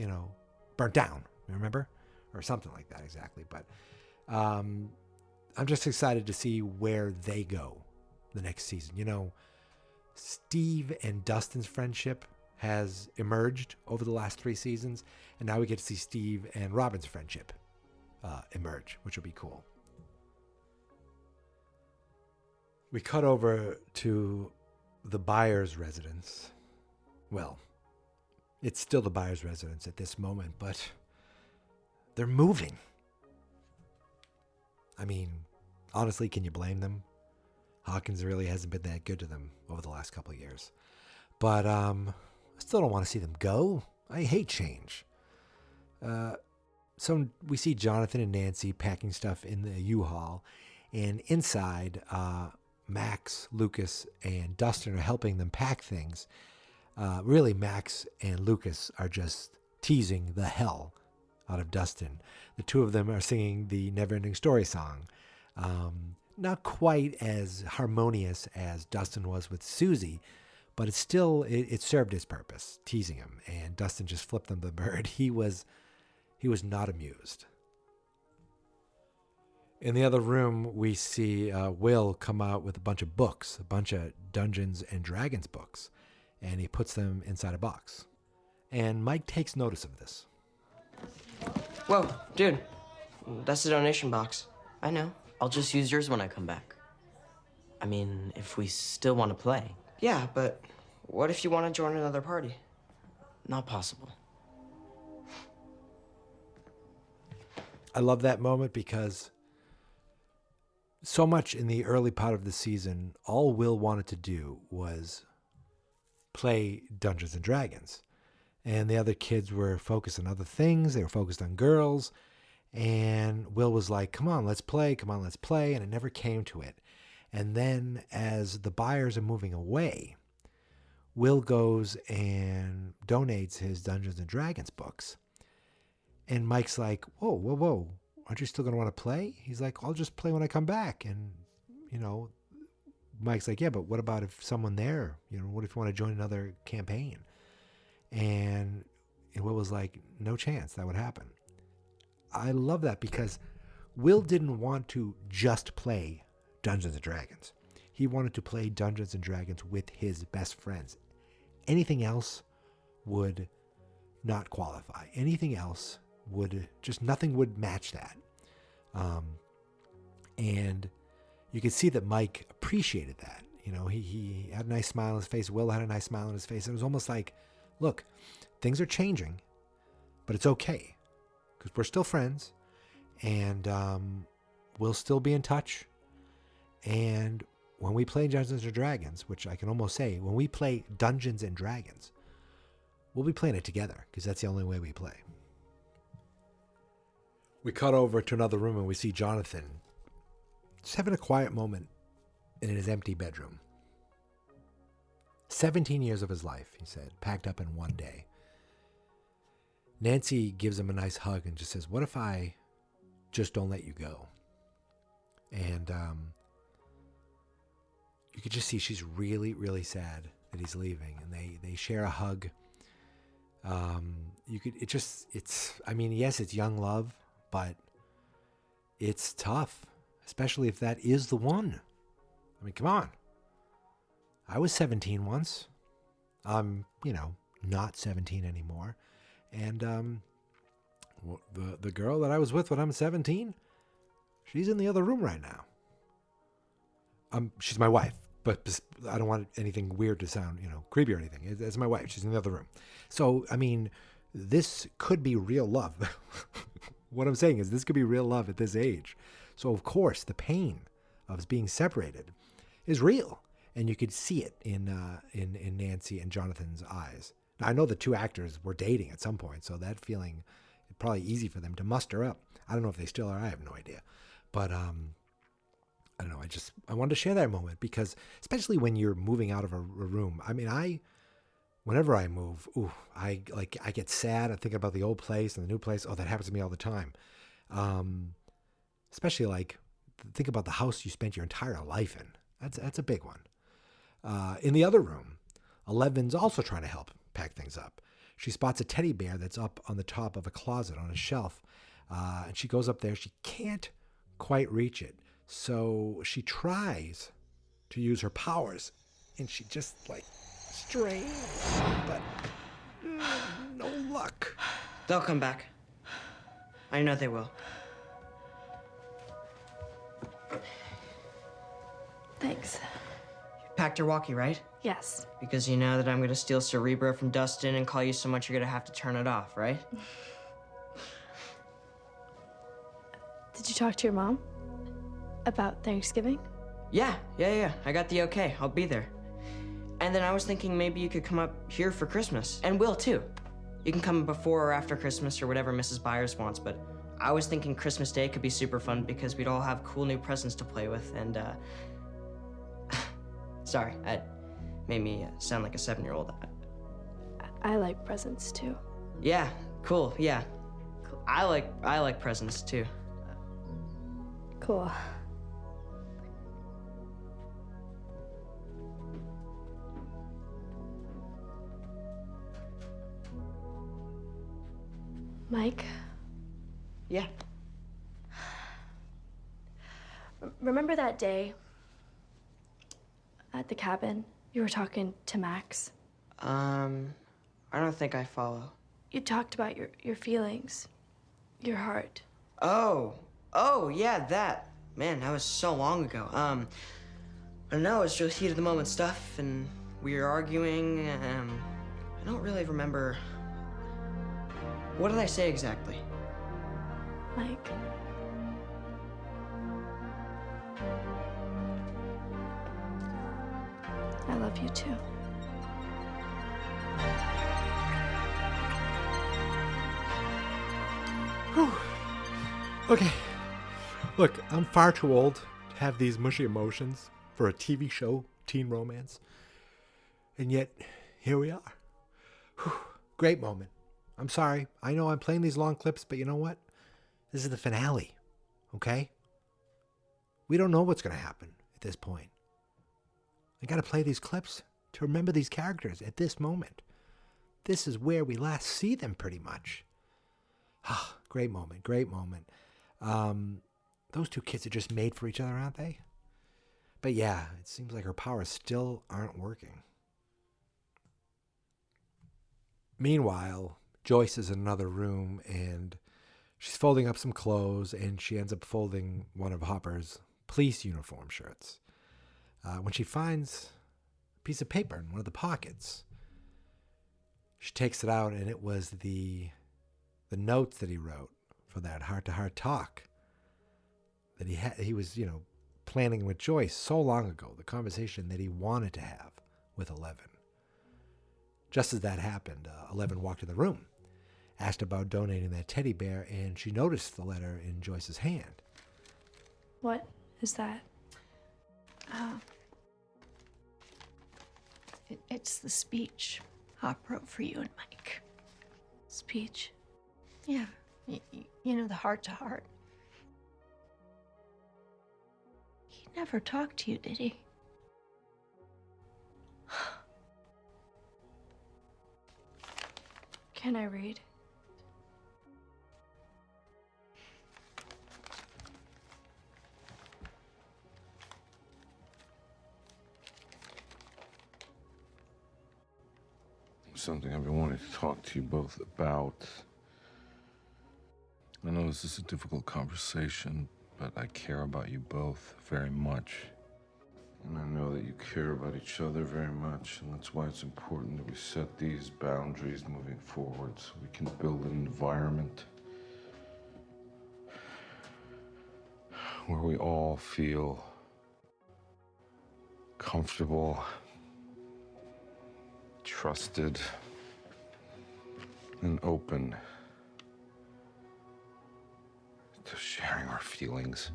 burnt down. Remember? Or something like that, exactly. But I'm just excited to see where they go the next season. Steve and Dustin's friendship has emerged over the last 3 seasons, and now we get to see Steve and Robin's friendship emerge, which will be cool. We cut over to the buyer's residence. Well, it's still the buyer's residence at this moment, but they're moving. I mean, honestly, can you blame them? Hawkins really hasn't been that good to them over the last couple of years. But I still don't want to see them go. I hate change. So we see Jonathan and Nancy packing stuff in the U-Haul. And inside, Max, Lucas, and Dustin are helping them pack things. Really, Max and Lucas are just teasing the hell out of Dustin. The two of them are singing the Neverending Story song. Not quite as harmonious as Dustin was with Susie, but it's still, it served its purpose, teasing him. And Dustin just flipped him the bird. He was not amused. In the other room, we see Will come out with a bunch of books, a bunch of Dungeons and Dragons books, and he puts them inside a box. And Mike takes notice of this. Whoa, dude. That's the donation box. I know. I'll just use yours when I come back. I mean, if we still want to play. Yeah, but what if you want to join another party? Not possible. I love that moment because so much in the early part of the season, all Will wanted to do was play Dungeons and Dragons. And the other kids were focused on other things. They were focused on girls. And Will was like, come on, let's play. Come on, let's play. And it never came to it. And then as the buyers are moving away, Will goes and donates his Dungeons and Dragons books. And Mike's like, whoa, whoa, whoa. Aren't you still going to want to play? He's like, I'll just play when I come back. And, Mike's like, yeah, but what about if someone there, what if you want to join another campaign? And Will was like, no chance that would happen. I love that because Will didn't want to just play Dungeons and Dragons. He wanted to play Dungeons and Dragons with his best friends. Anything else would not qualify. Anything else nothing would match that. And you could see that Mike appreciated that. He had a nice smile on his face. Will had a nice smile on his face. It was almost like, look, things are changing, but it's okay because we're still friends and we'll still be in touch. And when we play Dungeons and Dragons, which I can almost say, when we play Dungeons and Dragons, we'll be playing it together because that's the only way we play. We cut over to another room and we see Jonathan just having a quiet moment in his empty bedroom. 17 years of his life, he said, packed up in one day. Nancy gives him a nice hug and just says, what if I just don't let you go? And you could just see she's really, really sad that he's leaving. And they share a hug. Yes, it's young love, but it's tough, especially if that is the one. I mean, come on. I was 17 once. I'm, not 17 anymore. And the girl that I was with when I'm 17, she's in the other room right now. She's my wife, but I don't want anything weird to sound, creepy or anything. It's my wife. She's in the other room. So, I mean, this could be real love. What I'm saying is this could be real love at this age. So, of course, the pain of being separated is real. And you could see it in Nancy and Jonathan's eyes. Now, I know the two actors were dating at some point, so that feeling is probably easy for them to muster up. I don't know if they still are. I have no idea. But I don't know. I wanted to share that moment because especially when you're moving out of a room. I mean, whenever I move, I get sad. I think about the old place and the new place. Oh, that happens to me all the time. Especially think about the house you spent your entire life in. That's a big one. In the other room, Eleven's also trying to help pack things up. She spots a teddy bear that's up on the top of a closet on a shelf. And she goes up there. She can't quite reach it. So she tries to use her powers. And she just strains. But no luck. They'll come back. I know they will. Thanks. You packed your walkie, right? Yes. Because you know that I'm gonna steal Cerebro from Dustin and call you so much you're gonna have to turn it off, right? Did you talk to your mom about Thanksgiving? Yeah. I got the okay. I'll be there. And then I was thinking maybe you could come up here for Christmas. And Will, too. You can come before or after Christmas or whatever Mrs. Byers wants, but I was thinking Christmas Day could be super fun because we'd all have cool new presents to play with, and, sorry, that made me sound like a 7-year-old. I like presents too. Yeah, cool, yeah. I like presents too. Cool. Mike? Yeah. Remember that day at the cabin? You were talking to Max. I don't think I follow. You talked about your feelings, your heart. Oh, yeah, that. Man, that was so long ago. I don't know, it's just heat of the moment stuff, and we were arguing, I don't really remember. What did I say exactly? Mike. I love you too. Whew. Okay. Look, I'm far too old to have these mushy emotions for a TV show, teen romance. And yet, here we are. Whew. Great moment. I'm sorry. I know I'm playing these long clips, but you know what? This is the finale. Okay? We don't know what's going to happen at this point. I got to play these clips to remember these characters at this moment. This is where we last see them pretty much. Ah, great moment, great moment. Those two kids are just made for each other, aren't they? But yeah, it seems like her powers still aren't working. Meanwhile, Joyce is in another room and she's folding up some clothes and she ends up folding one of Hopper's police uniform shirts. When she finds a piece of paper in one of the pockets, she takes it out and it was the notes that he wrote for that heart-to-heart talk that he was, planning with Joyce so long ago, the conversation that he wanted to have with Eleven. Just as that happened, Eleven walked in the room, asked about donating that teddy bear, and she noticed the letter in Joyce's hand. What is that? It's the speech Hop wrote for you and Mike. Speech? Yeah, you know, the heart-to-heart. He never talked to you, did he? Can I read? Something I've been wanting to talk to you both about. I know this is a difficult conversation, but I care about you both very much. And I know that you care about each other very much, and that's why it's important that we set these boundaries moving forward so we can build an environment where we all feel comfortable, trusted, and open to sharing our feelings.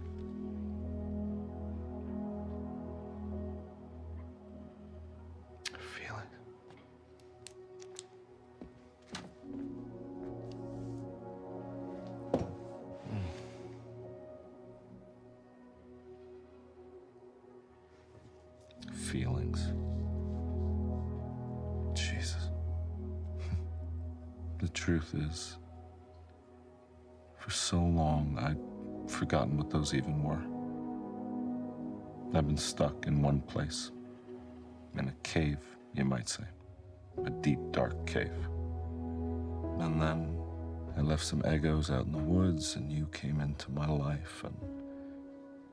Feelings. Jesus. The truth is, for so long, I'd forgotten what those even were. I've been stuck in one place. In a cave, you might say. A deep, dark cave. And then I left some Eggos out in the woods, and you came into my life, and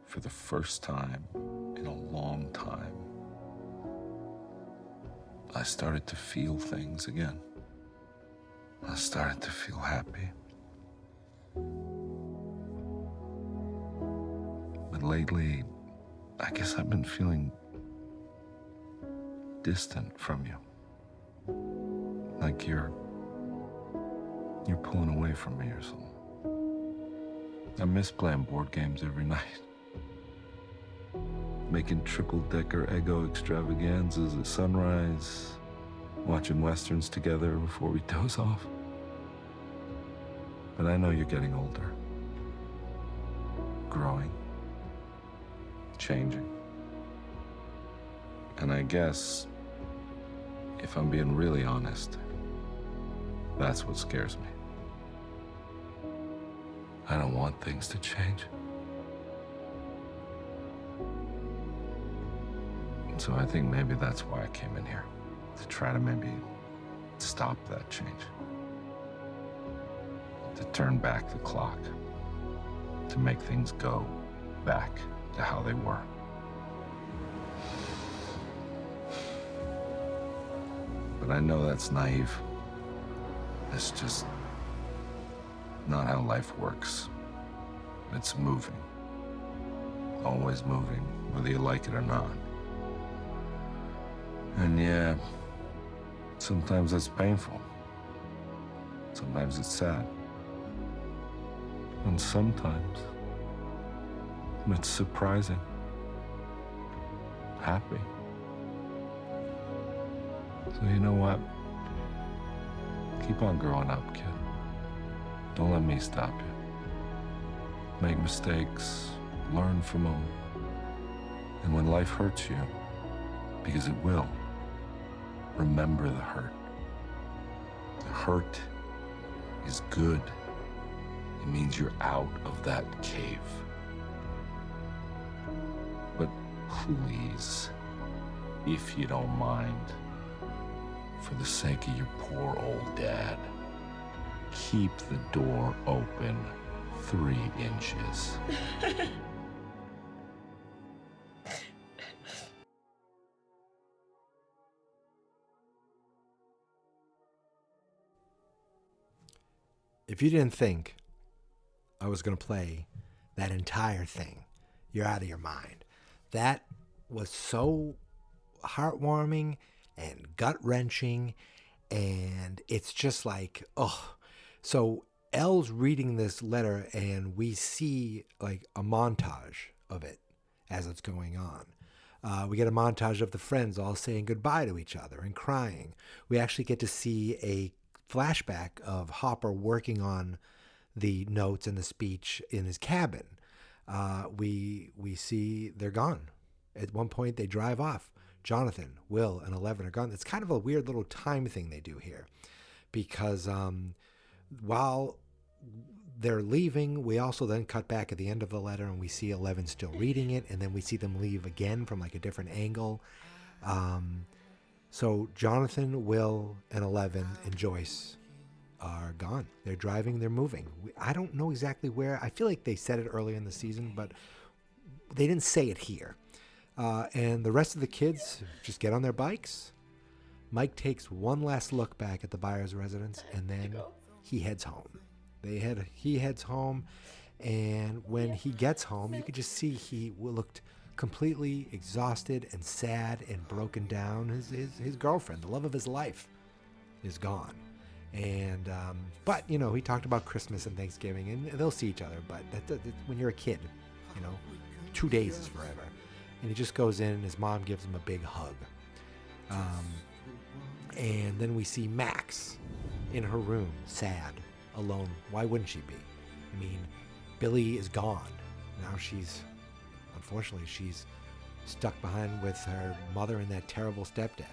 for the first time in a long time, I started to feel things again. I started to feel happy. But lately, I guess I've been feeling distant from you. Like you're pulling away from me or something. I miss playing board games every night. Making triple-decker Eggo extravaganzas at sunrise. watching westerns together before we doze off. But I know you're getting older, growing, changing. And I guess, if I'm being really honest, that's what scares me. I don't want things to change. So I think maybe that's why I came in here, to try to maybe stop that change. To turn back the clock, to make things go back to how they were. But I know that's naive. It's just not how life works. It's moving. Always moving, whether you like it or not. And yeah, sometimes it's painful. Sometimes it's sad. And sometimes it's surprising. Happy. So you know what? Keep on growing up, kid. Don't let me stop you. Make mistakes, learn from them. And when life hurts you, because it will, remember the hurt. The hurt is good. It means you're out of that cave. But please, if you don't mind, for the sake of your poor old dad, keep the door open 3 inches. If you didn't think I was going to play that entire thing, you're out of your mind. That was so heartwarming and gut-wrenching, and it's just like, oh. So Elle's reading this letter, and we see like a montage of it as it's going on. We get a montage of the friends all saying goodbye to each other and crying. We actually get to see a flashback of Hopper working on the notes and the speech in his cabin. We see they're gone. At one point, they drive off. Jonathan, Will, and 11 are gone. It's kind of a weird little time thing they do here, because while they're leaving, we also then cut back at the end of the letter, and we see 11 still reading it, and then we see them leave again from like a different angle. So Jonathan, Will, and 11 and Joyce are gone. They're driving, they're moving. I don't know exactly where. I feel like they said it earlier in the season, but they didn't say it here. And the rest of the kids just get on their bikes. Mike takes one last look back at the Byers residence, and then he heads home. He heads home, and when he gets home, you could just see he looked completely exhausted and sad and broken down. His girlfriend, the love of his life, is gone. And but you know, he talked about Christmas and Thanksgiving, and they'll see each other. But that's when you're a kid, you know, 2 days is forever. And he just goes in, and his mom gives him a big hug. And then we see Max in her room, sad, alone. Why wouldn't she be? I mean, Billy is gone. Now unfortunately, she's stuck behind with her mother and that terrible stepdad.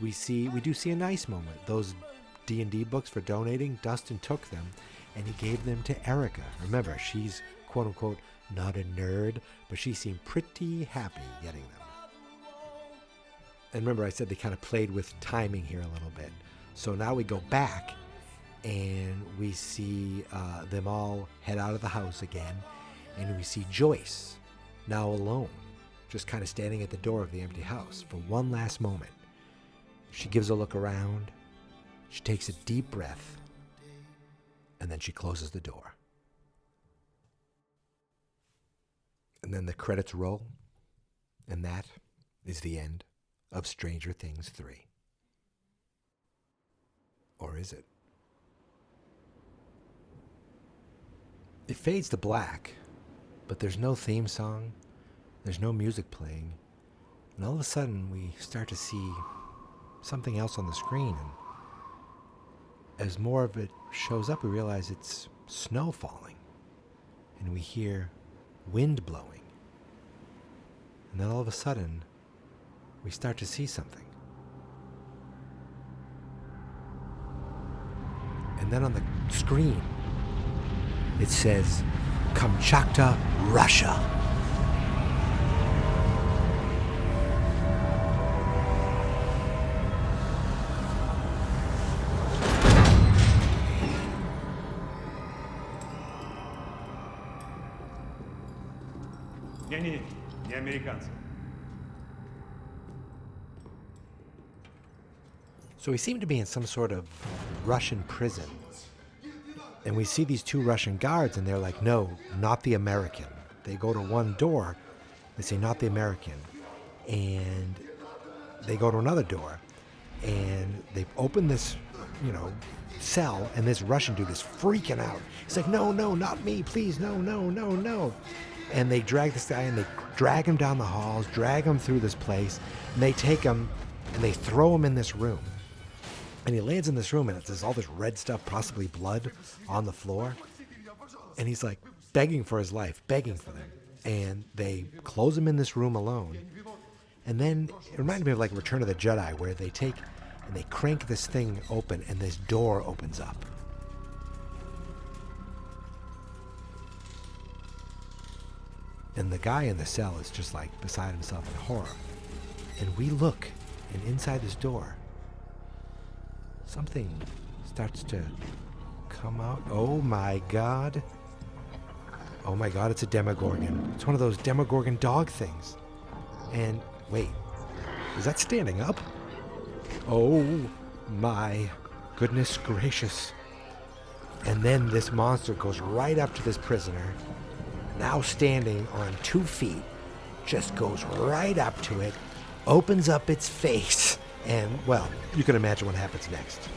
We do see a nice moment. Those D&D books for donating, Dustin took them, and he gave them to Erica. Remember, she's quote-unquote not a nerd, but she seemed pretty happy getting them. And remember, I said they kind of played with timing here a little bit. So now we go back, and we see them all head out of the house again, and we see Joyce, now alone, just kind of standing at the door of the empty house for one last moment. She gives a look around, she takes a deep breath, and then she closes the door. And then the credits roll, and that is the end of Stranger Things 3. Or is it? It fades to black, but there's no theme song, there's no music playing, and all of a sudden we start to see something else on the screen. And as more of it shows up, we realize it's snow falling. And we hear wind blowing. And then all of a sudden, we start to see something. And then on the screen, it says, Kamchatka, Russia. Не американцы. So we seem to be in some sort of Russian prison. And we see these two Russian guards, and they're like, no, not the American. They go to one door, they say, not the American. And they go to another door, and they open this, cell, and this Russian dude is freaking out. He's like, no, not me, please, no. And they drag this guy, and they drag him down the halls, drag him through this place, and they take him, and they throw him in this room. And he lands in this room, and there's all this red stuff, possibly blood, on the floor. And he's like begging for his life, begging for them. And they close him in this room alone. And then it reminded me of like Return of the Jedi, where they take and they crank this thing open, and this door opens up. And the guy in the cell is just like beside himself in horror. And we look, and inside this door, something starts to come out. Oh my God. Oh my God, it's a Demogorgon. It's one of those Demogorgon dog things. And wait, is that standing up? Oh my goodness gracious. And then this monster goes right up to this prisoner, now standing on 2 feet, just goes right up to it, opens up its face, and, well, you can imagine what happens next.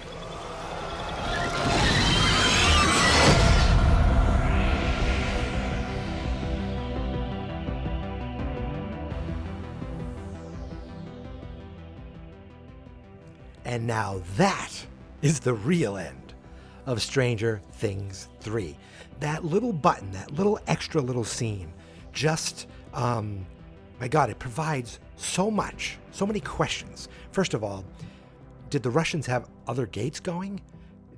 And now that is the real end of Stranger Things 3. That little button, that little extra little scene, just, my God, it provides so much, so many questions. First of all, did the Russians have other gates going?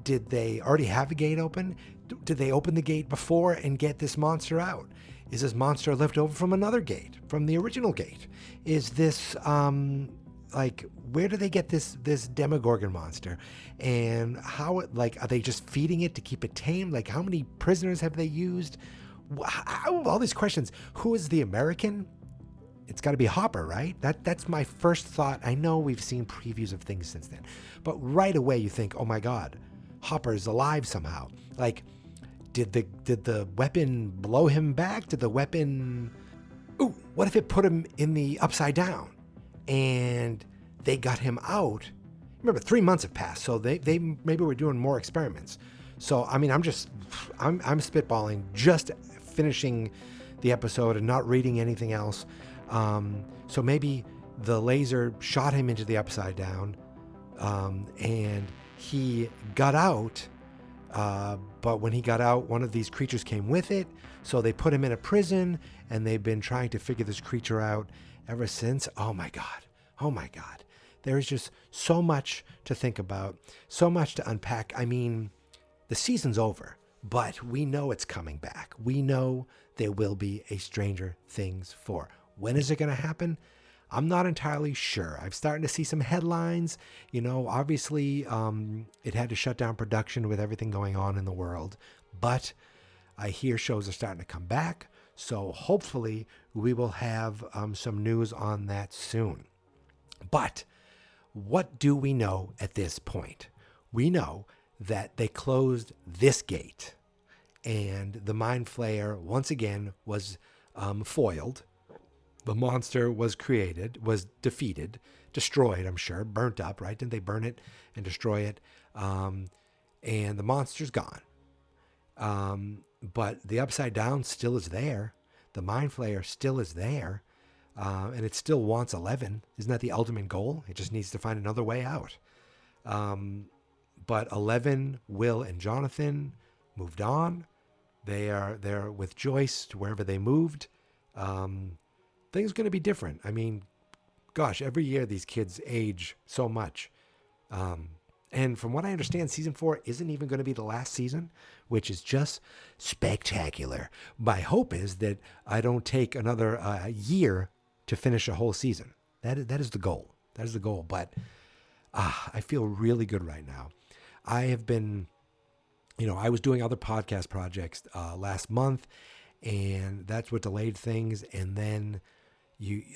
Did they already have a gate open? Did they open the gate before and get this monster out? Is this monster left over from another gate, from the original gate? Is this, where do they get this Demogorgon monster? And how, are they just feeding it to keep it tame? Like, how many prisoners have they used? All these questions. Who is the American? It's got to be Hopper, right? That's my first thought. I know we've seen previews of things since then, but right away you think, oh my God, Hopper's alive somehow. Like, did the weapon blow him back? Did the weapon... Ooh, what if it put him in the upside down? And they got him out. Remember, 3 months have passed, so they maybe were doing more experiments. So, I mean, I'm spitballing, just finishing the episode and not reading anything else. So maybe the laser shot him into the upside down, and he got out. But when he got out, one of these creatures came with it. So they put him in a prison, and they've been trying to figure this creature out ever since. Oh my God. There is just so much to think about, so much to unpack. I mean, the season's over, but we know it's coming back. We know there will be a Stranger Things 4. When is it going to happen? I'm not entirely sure. I'm starting to see some headlines. Obviously, it had to shut down production with everything going on in the world, but I hear shows are starting to come back. So hopefully we will have some news on that soon. But what do we know at this point? We know that they closed this gate, and the Mind Flayer once again was foiled. The monster was defeated, destroyed, I'm sure, burnt up, right? Didn't they burn it and destroy it? And the monster's gone. But the Upside Down still is there. The Mind Flayer still is there. And it still wants 11. Isn't that the ultimate goal? It just needs to find another way out. But 11, Will and Jonathan moved on. They're with Joyce to wherever they moved. Things are going to be different. I mean, gosh, every year these kids age so much. And from what I understand, season 4 isn't even going to be the last season, which is just spectacular. My hope is that I don't take another year to finish a whole season. That is the goal. That is the goal. But I feel really good right now. I have been, I was doing other podcast projects last month, and that's what delayed things. And then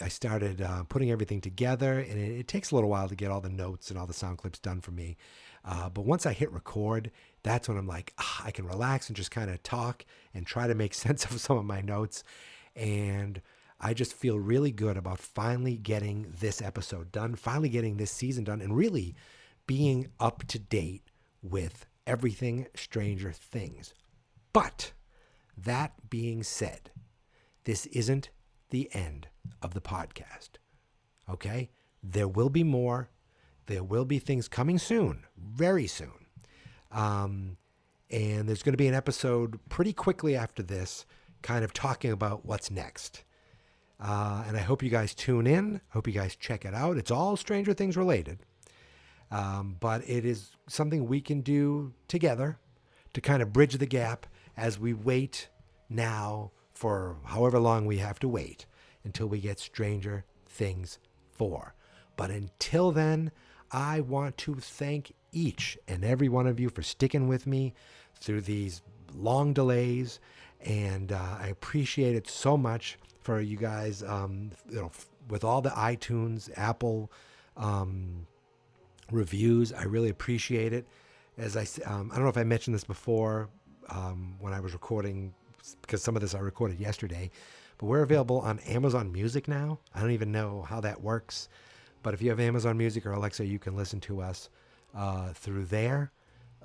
I started putting everything together, and it takes a little while to get all the notes and all the sound clips done for me. But once I hit record, that's when I'm like, I can relax and just kind of talk and try to make sense of some of my notes. And I just feel really good about finally getting this episode done, finally getting this season done, and really being up to date with everything Stranger Things. But that being said, this isn't the end of the podcast. Okay? There will be more. There will be things coming soon, very soon. And there's going to be an episode pretty quickly after this, kind of talking about what's next. And I hope you guys tune in. Hope you guys check it out. It's all Stranger Things related. But it is something we can do together to kind of bridge the gap as we wait now for however long we have to wait until we get Stranger Things 4. But until then, I want to thank each and every one of you for sticking with me through these long delays. And I appreciate it so much for you guys, with all the iTunes, Apple reviews. I really appreciate it. As I don't know if I mentioned this before when I was recording, because some of this I recorded yesterday, but we're available on Amazon Music now. I don't even know how that works, but if you have Amazon Music or Alexa, you can listen to us through there.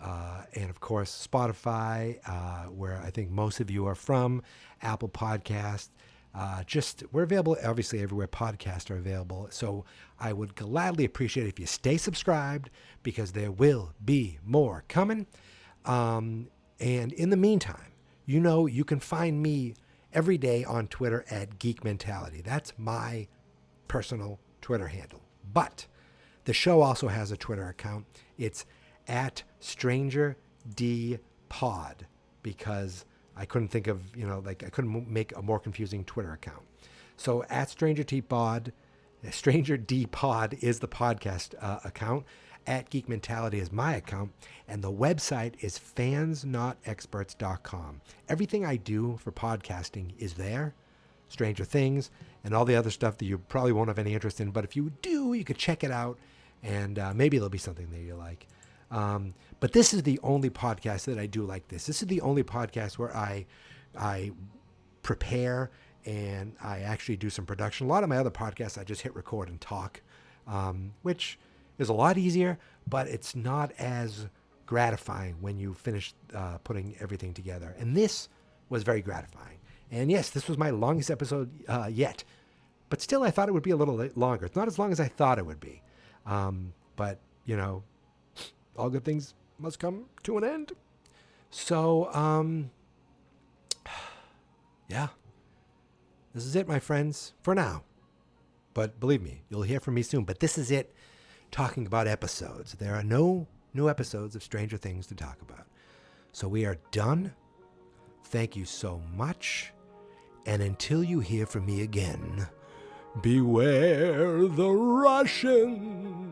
And of course, Spotify, where I think most of you are from, Apple Podcast. We're available, obviously, everywhere podcasts are available. So I would gladly appreciate it if you stay subscribed, because there will be more coming. And in the meantime, you can find me every day on Twitter at Geek Mentality. That's my personal Twitter handle. But the show also has a Twitter account. It's at Stranger D Pod, because I couldn't think of, I couldn't make a more confusing Twitter account. So at Stranger D Pod is the podcast account. At Geek Mentality is my account. And the website is fansnotexperts.com. Everything I do for podcasting is there. Stranger Things and all the other stuff that you probably won't have any interest in. But if you do, you could check it out, and maybe there'll be something that you like. But this is the only podcast that I do like this. This is the only podcast where I prepare and I actually do some production. A lot of my other podcasts, I just hit record and talk, which is a lot easier, but it's not as gratifying when you finish putting everything together. And this was very gratifying. And yes, this was my longest episode yet, but still I thought it would be a little longer. It's not as long as I thought it would be. But, all good things must come to an end. So, yeah, this is it, my friends, for now. But believe me, you'll hear from me soon. But this is it, talking about episodes. There are no new episodes of Stranger Things to talk about. So we are done. Thank you so much. And until you hear from me again, beware the Russians.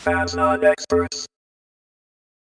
fans, not experts.